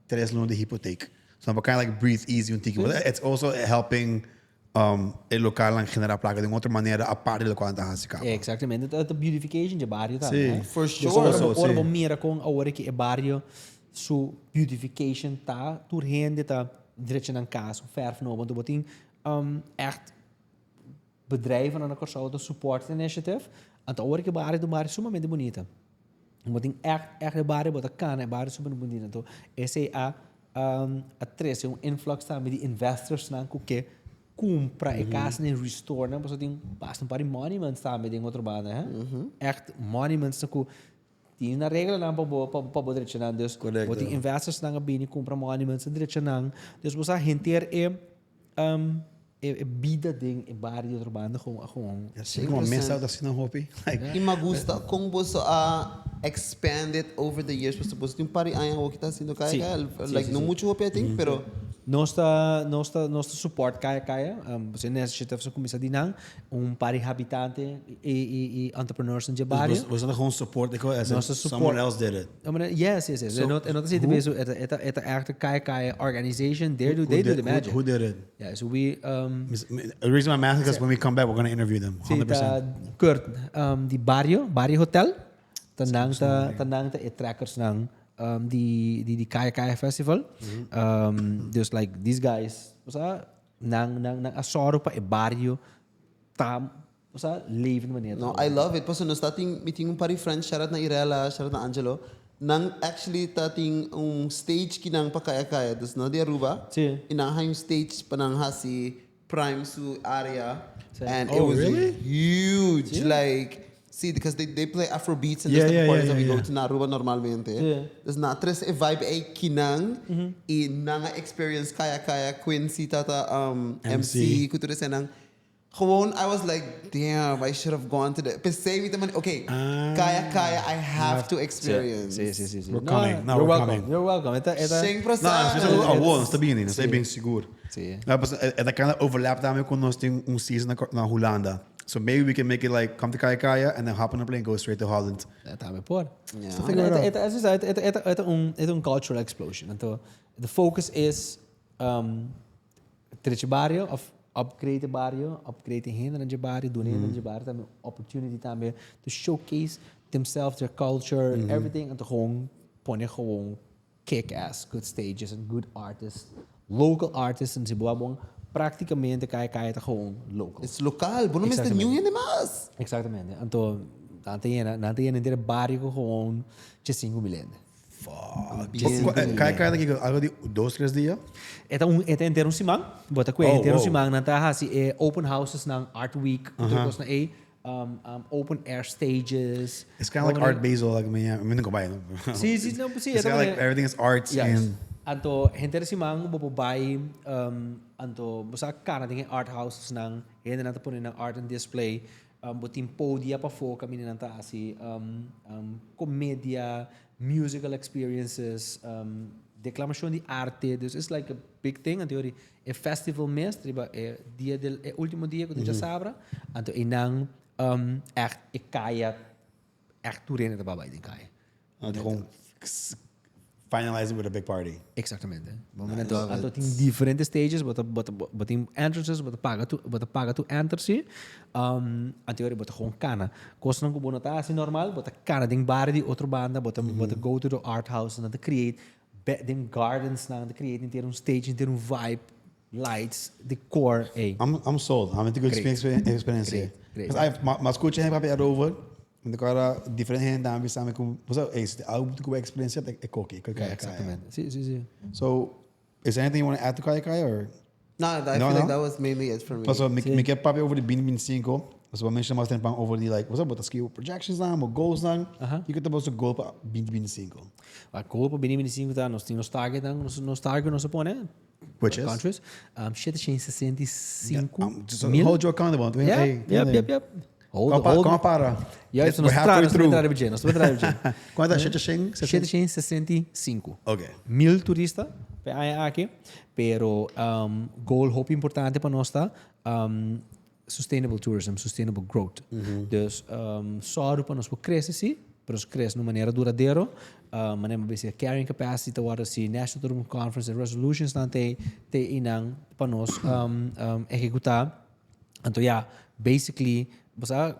3 loan de hypotheek. So I'm kind of like breathe easy un tiki. It's also helping el local lang generar placa de outra maneira a parte do quanto a se capa. Exatamente. The beautification de barrio também. For sure. Ora mira com a hora que é barrio su beautification tá turhende tá direito na casa, verf no, want botin echt bedrijven aan elkaar zouden support initiative. En de orke barrio do barrio sumamente bonita. Botin echt de barrio bota cana, barrio super bonita. Então esse a trece influx também de investors na que compra e casa nem restore, né? Porque tem bastante para monuments também de outra banda, né? Echt monuments na tinha na regra na para direito na dus. Botin investors na bini compra monuments direito na. Dus você renter vida ding e barrio de outra banda gewoon. Sim, uma mensagem assim não hopi. E me gusta como você expand it over the years. Você tem um par de anos que está sendo Kaya, like no mucho hopi I think, pero Nossa support kaya. Você necessita sa kumisa dinang pari habitante e entrepreneurs in Jabaria. Was dat gewoon support? As Nossa someone else did it. Yes. So, En dat zit bij zo het eigenlijk kaya organization. They do the magic. Who did it? Yeah, so we The reason I'm asking is when we come back, we're going to interview them. 100%. Kurt, die Barrio Hotel. Tandang ta trackers ng die Kaya Festival. There's like these guys, nang asoro pa barrio tam, leven manier. No, I love it. Paso nos tating meeting pari friends, shout out na Irela, shout out na Angelo. Nang actually tating stage kinang pakaya-kaya, dus no di Aruba. Si. Inaha yung stage panang hasi prime su area, and it Oh, was really? huge. Like. See, because they play Afro beats and there's the parties that we go to na Aruba normalmente. There's na tres e vibe ay kinang i nanga experience kaya Quincy tata MC Cultura senang. Gewoon, I was like, damn, I should have gone to the. But say me the money, okay, kaya I have to experience. Si. We're coming. No, You're we're welcome. coming. You're welcome. Ita. 100%. No, está bien, está bem seguro. Sí. Ela kind of overlap também com nós tem season na Holanda. So maybe we can make it like come to Kaya and then hop on a plane and go straight to Holland. Tama por. Yeah. Ito un cultural explosion. Então, the focus is treche barrio of upgrade the barrio, upgrade the hinder in the barrio, doen in the barrio, também opportunity também to showcase themselves, their culture, everything, en te gewoon ponen gewoon kick-ass, good stages and good artists, local artists en Zimbabwe. Praticamente kaya te gewoon local. It's local. Bono mas the new yan mas. Exactamente. Então, nanti yan inteiro barrio ko gewoon 5 milhões. Kaya daqui algo de 2-3 dias? Ito inteiro simang. Bota ko inteiro simang nanta hasi open houses ng Art Week. Tapos na open air stages. It's kind of like Art Basel, like I mean, go buy. Sí. It's kind of like everything is arts and. Anto hinter si mang bubay anto basta kana ding art houses nang hindi natin po ng art and display buting podia pa fo kami nanta si komedya, musical experiences, declamação de arte. This is like a big thing. Anto yori a festival mes, diba dia del último dia quando já sabra anto inang echt kaya echt toeren de babay din kaya. Gewoon finalize it with a big party. Exactamente. Anto tem diferentes stages, bota entrances, bota paga tu entry. Anterior bota gewoon kana. Kost ng kubo ta assim normal, bota kana ding bar di outro banda, bota go to the art house and to create ding gardens na to create inteiro stage, inteiro vibe, lights, decor. I'm sold. I'm into good experience. Great. Because mas escucha gente para over. Então agora diferente gente também sabe como você esse algo que eu experiência é coque, Exactamente. Sí. So, is there anything you want to add to Kaya or? No, I feel like that was mainly it for me. So, me quer papo over the 2025. So, mention mais tempo over the like, what's up with the skill projections lang, or goals lang. You could about goal para 2025. A goal para 2025 tá nós temos target nós pone. Which is countries. 765 hold you accountable. Yep. Como para? Yes, we're halfway through. Nós estamos Quanto é 765 Okay. 1000 turistas aqui, pero goal hope importante para nós tá sustainable tourism, sustainable growth. Dus só para nós crescer sim, para nós crescer de uma maneira duradoura, maneira basic carrying capacity tawara si National Tourism Conference and resolutions nante te inang para nós executar. Então basically basta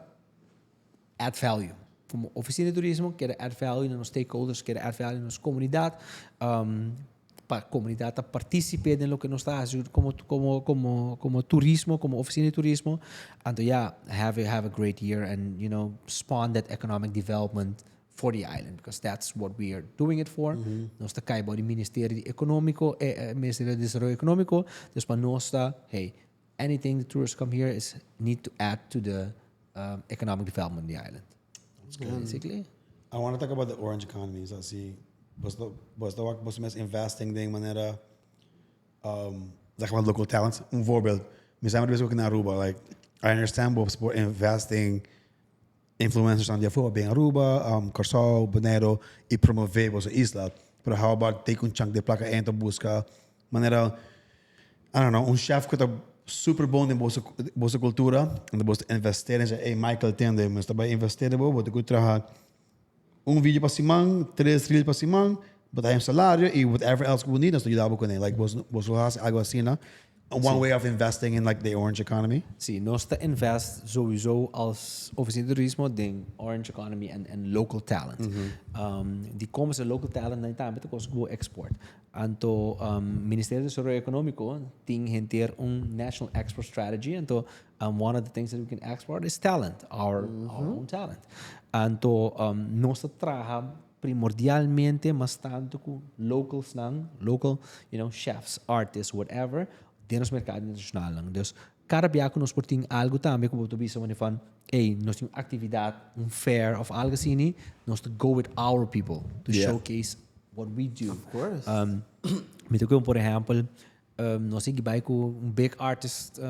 add value. Como oficina de turismo, quer add value nos stakeholders, quer add value nos comunidade, para a comunidade participar em lo que nós está fazendo como turismo, como oficina de turismo. Então, have a great year and, spawn that economic development for the island, because that's what we are doing it for. Nós está caindo o Ministério Econômico, Ministério de Desenvolvimento Econômico, dus para nós está, hey, anything the tourists come here need to add to the economic development of the island. Basically. I want to talk about the orange economy. So, see, was investing de maneira, zeg maar local talents. Voorbeeld, we zijn bezig ook in Aruba. Like, I understand was investing influencers on the aforo in Aruba, Curaçao, Bonaire, e promover was isla. Pero how about take un chunk de placa en to busca maneira I don't know, chef que tá super bom em boa cultura, e depois investir em hey, Michael tende, mas também investir em boa, porque trabalhar vídeo para semana, 3 reels para semana, botar um salário e whatever else que você need, nós ajudamos com ele. Like, você faz algo assim, né? One way of investing in like the orange economy. Sim, nós invest sowieso als oficina de turismo in orange economy and local talent. Die komen ze local talent na ita met kos go export. Anto Ministerio de Desarrollo Económico ting hinter national export strategy. Anto one of the things that we can export is talent, our own talent. Anto nós trabalha primordialmente mas tanto com locals local, chefs, artists, whatever. Dentro do mercado internacional lang. Dus cada biaco nós porting algo também como tu bisa van nós temos atividade fair of algo assim nós to go with our people to showcase what we do. Of course. Me toque por exemplo nós vai com big artist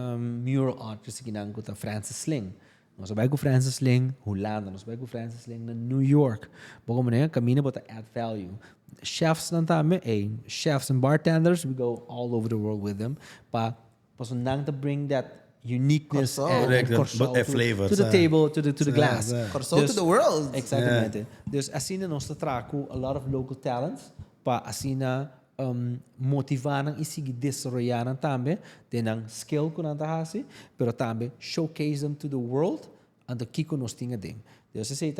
mural artist que não com Francis Sling. Nós vai com Francis Sling, Holanda, nós vai com Francis Sling na New York. Bom né, caminho para add value. Chefs chefs and bartenders, we go all over the world with them. But to bring that uniqueness and flavor to the table, to the glass. Curaçao to the world. Exactamente. Dus assim nós trago a lot of local talents, para assim motivar e seguir desarrollar também, tenang skill que nós temos, pero também showcase them to the world and the kiko nós tinha ding. Dus ze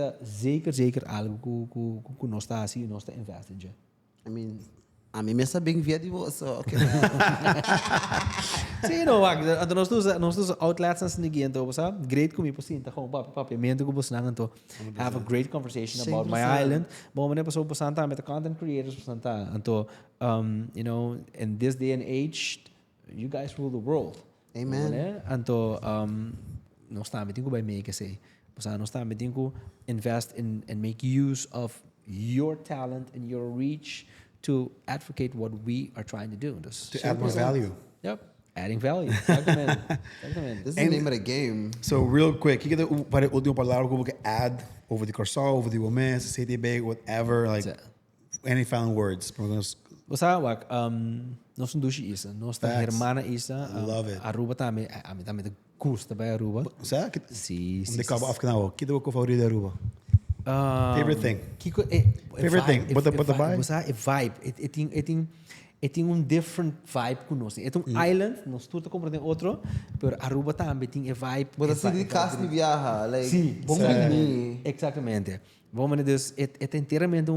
zeker algo que nós está assim, nós está investing. I mean, a mim me sabem via de você, okay. Sim, não, nós dos outlets nas ninguém então, sabe? Great comigo por sim, tá com papiamento que você não então have a great conversation about my island. Bom, mas pessoa por santa met the content creators por santa, então in this day and age, you guys rule the world. Amen. Então nós estamos tendo que make say. Nós estamos tendo que invest in and make use of your talent and your reach to advocate what we are trying to do. To add more value. Yep, adding value. Exactamente. This is the name of the game. So real quick, you get the última palavra que você add over the Curaçao, over the women, CTB, whatever, like any final words. Você sabe, nós somos dushi isa, nós somos hermana isa. Love it. Aruba também, a mim também custa para Aruba. Sabe? Sim. De cabo afganão, que do que favorito de Aruba? Favorite thing. Favorite thing. Bota vibe. Você sabe, vibe. Tem different vibe conosco. É island, nós tudo compreendemos outro, pero Aruba também tem vibe. But assim de casa de viaja, like. Sim. Exatamente. Vamos dizer, é inteiramente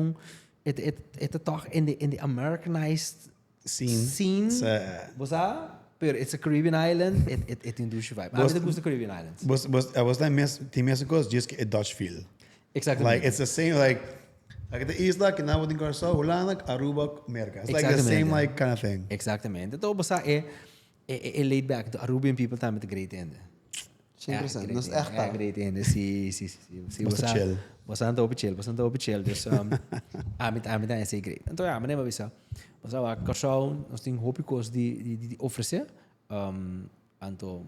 é toch in the Americanized scene. Você sabe? Pero it's a Caribbean island, it tem dushi vibe. A mim gosta Caribbean Islands. Was that tem mesmo coisa, just a Dutch feel. Exactly. Like it's the same like the isla que não tem Curaçao, Holanda, Aruba, America. It's like the same like kind of thing. Exactamente. Então você é laid back. The Arubian people também tem great end. 100%. Nos echt. Great end. Sim. Basta chill. Bastante chill. Dus a mim é assim great. Então mas nem avisa. Você vai Curaçao, nós temos hopicos de oferecer. Então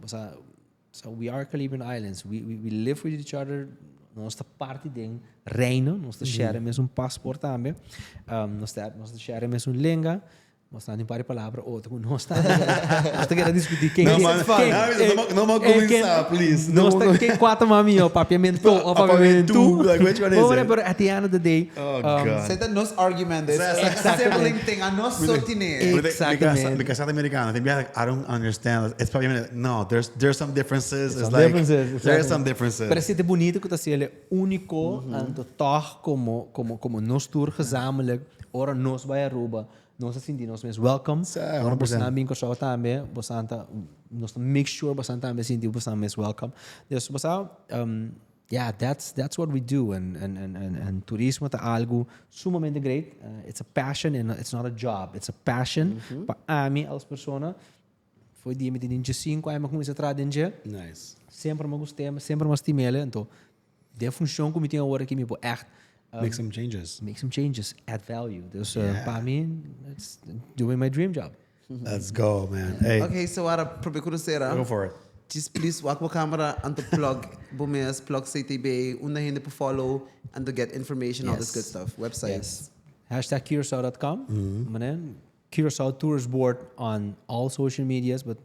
so we are Caribbean Islands. We live with each other. Nós está parte de reino, nós está share mesmo passaporte também. Nós está share mesmo língua. Nós está em várias palavras, outro nós está querendo discutir quem não vou começar, please. Nós está quem quatro mami o papiamento, like which one is it? But at the end of the day, say that nos argument is a sibling thing, a nos sotine. Exactamente. Because South Americano, I don't understand. It's papiamento. No, there's some differences. It's like there's some differences. Parece ser bonito que tá ele único, anto toch como nós tour gezamenlijk, ora nós vai Aruba. Nós sentimos mesmo welcome. 100%. Nós também Curaçao também, nós make sure bastante também sentimos bastante mesmo welcome. Dus yeah, that's what we do. And turismo é algo sumamente great. It's a passion and it's not a job. It's a passion. Para mim, as pessoas, foi dia me tinha 5 anos, comecei a trabalhar. Nice. Sempre me gostei, sempre me estimei. Então, de função que me tinha agora que me echt make some changes, add value. Dus para mim, it's doing my dream job. Let's go, man. Hey. Okay, so para procura Go for it. Just please walk camera and to plug Bumes, plug CTB, una hindi to follow and to get information, all this good stuff. Websites. Yes. #Curaçao.com. Manen, Curaçao Tours Board on all social medias, but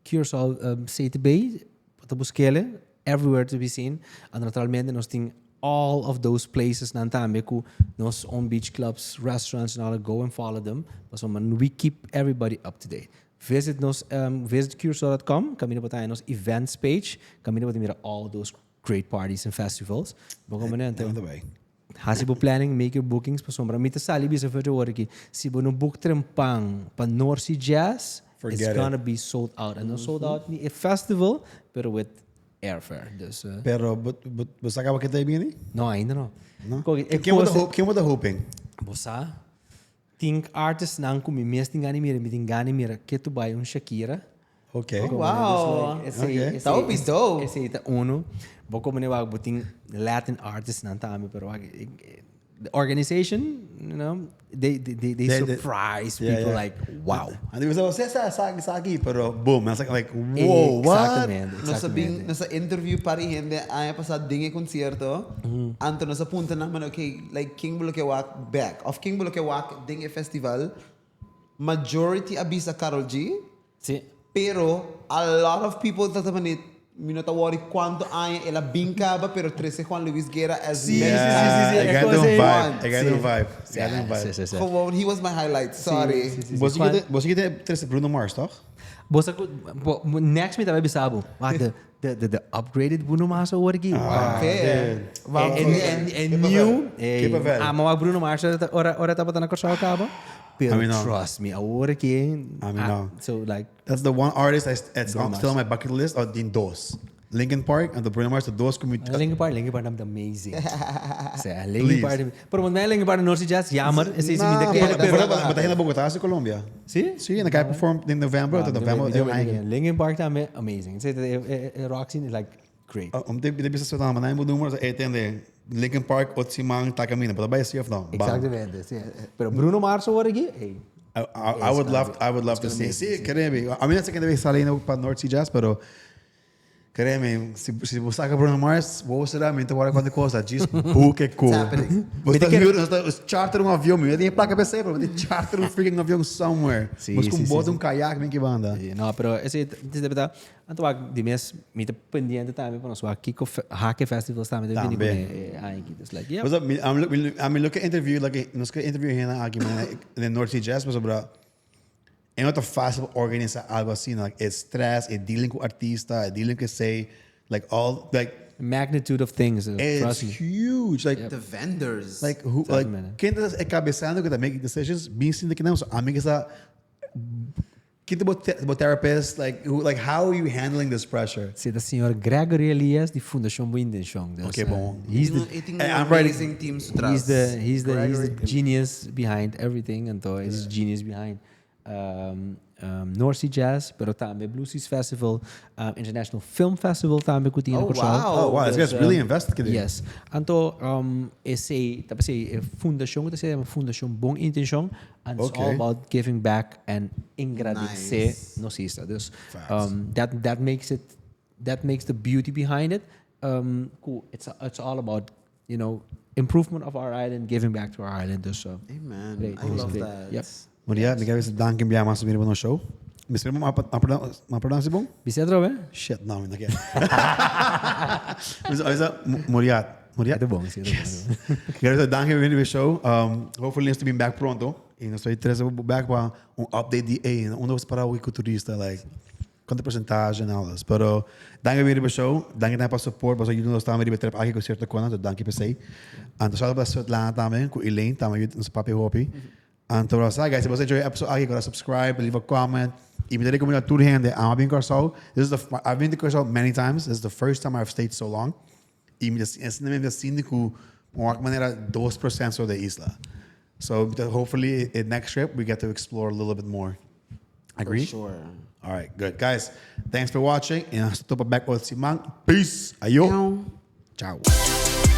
Curaçao CTB, upscale, everywhere to be seen. And naturalmente nós tem all of those places na tambe ku nos on beach clubs, restaurants and all go and follow them. So we keep everybody up to date. Visit Curaçao.com, kami na po tayo nos events page, kami na po tayo all those great parties and festivals. Baka mo na yan. Hasibo planning, make your bookings. Pasombra, mita sali bisa for the work. Si bo no book trempang pa North Sea Jazz, it's gonna be sold out. And no sold out ni a festival, pero with airfare. Dus, pero, but saka ba kita ibigin? No, ainda no. Quem was the hoping? Bosa, think artists nang kumi mes tingani mira, que tu buy Shakira. Okay. Oh, wow. That would be dope. Esse ita uno. Boko mo wag buting Latin artists nan tami pero the organization, you know, they surprise people like wow. And it was sagi pero boom, I was like whoa, what? Nasa interview pari hindi ay pa sa dinge concierto. Anto nasa punta naman okay, like King Buluke Wak back of King Buluke Wak dinge festival. Majority abisa Karol G. Si. Pero a lot of people tatamanit minotawari quanto ay ela bincaba pero 13 Juan Luis Guerra as many times. I got the vibe. He was my highlight. Sorry. Was je 13 Bruno Mars, toch? Next me tabi bisabo. The upgraded Bruno Mars award gi. Okay. And new. Ama Bruno Mars ora tapos na Curaçao. Pero trust me, award ki. So like that's the one artist that's still on my bucket list. Or din dos. Linkin Park and the Bruno Mars, the dos community. Linkin Park is amazing. Linkin Park. Pero when Linkin Park North Sea Jazz, jammer. But hij naar Bogotá, in Colombia. See? See, and the guy performed in November. Linkin Park is amazing. The rock scene is like great. They bisa sa tama na yung numero sa etende Linkin Park Otsimang Takamina. But by CF now. Exactamente. Pero Bruno Mars award gi. Hey. I would love to see. See, karemi. I mean, that's gonna be salino pa North Sea Jazz, pero karemi, si busca Bruno Mars, vou será mente agora quando coisa, diz que cool. Você charter avião, eu tenho placa PC, pero você charter freaking avião somewhere. Mas com bota caiaque bem que banda. No, pero esse verdade. Anto de mes mita pendiente também para nós aqui com Hack Festival também de venir aí aqui. Like, yeah. I'm looking at interview like nós que interview here aqui na North Sea Jazz, mas sobre é muito fácil organizar algo assim, like stress, dealing com artista, dealing com say, like all like magnitude of things. It's huge, like the vendors, like who, like quem está cabeçando que está making decisions, bem sim que não, amigas a quem about therapist, like who, like how are you handling this pressure? See the Sr. Gregory Elias, the Fundação Boa Intenção. Okay, bom. He's amazing teams. He's the genius behind everything, and so he's genius behind. North Sea Jazz, pero também Blue Seas Festival, International Film Festival também que tinha Curaçao. Wow, this guy's really invested. Yes. Então, esse fundação, que é uma fundação Boa Intenção, and it's all about giving back and agradecer nos istas. That makes the beauty behind it. It's all about, you know, improvement of our island, giving back to our island. So, amen. Great. I love that. Yep. Muryad, ik heb eens danken bij jou maar subir no show. Misschien maar pronouncing bom? Bisa bem? Shit, não, ainda quer. Muryad. É bom, sim. Quero danken bij de show. Hopefully next to be back pronto. E nós estou back para update de onde você para o culturista, like quanto porcentagem e alles. Pero danke bij de show. Danke para support, para ajudar nós também de trip aqui com certa coisa, danke para você. Então só para sua lá também com Elaine, também nos papel hopi. Então, guys, se você enjoy the episode, you gotta subscribe, leave a comment. Even though I'm tour hand, I'm in Curaçao. I've been to Curaçao many times. This is the first time I've stayed so long. Even just assim que uma maneira 2% sobre a isla. So hopefully, in next trip we get to explore a little bit more. Agree? For sure. All right, good, guys. Thanks for watching. And I'll stop back with Simang. Peace. Ayo. Ciao. Ciao.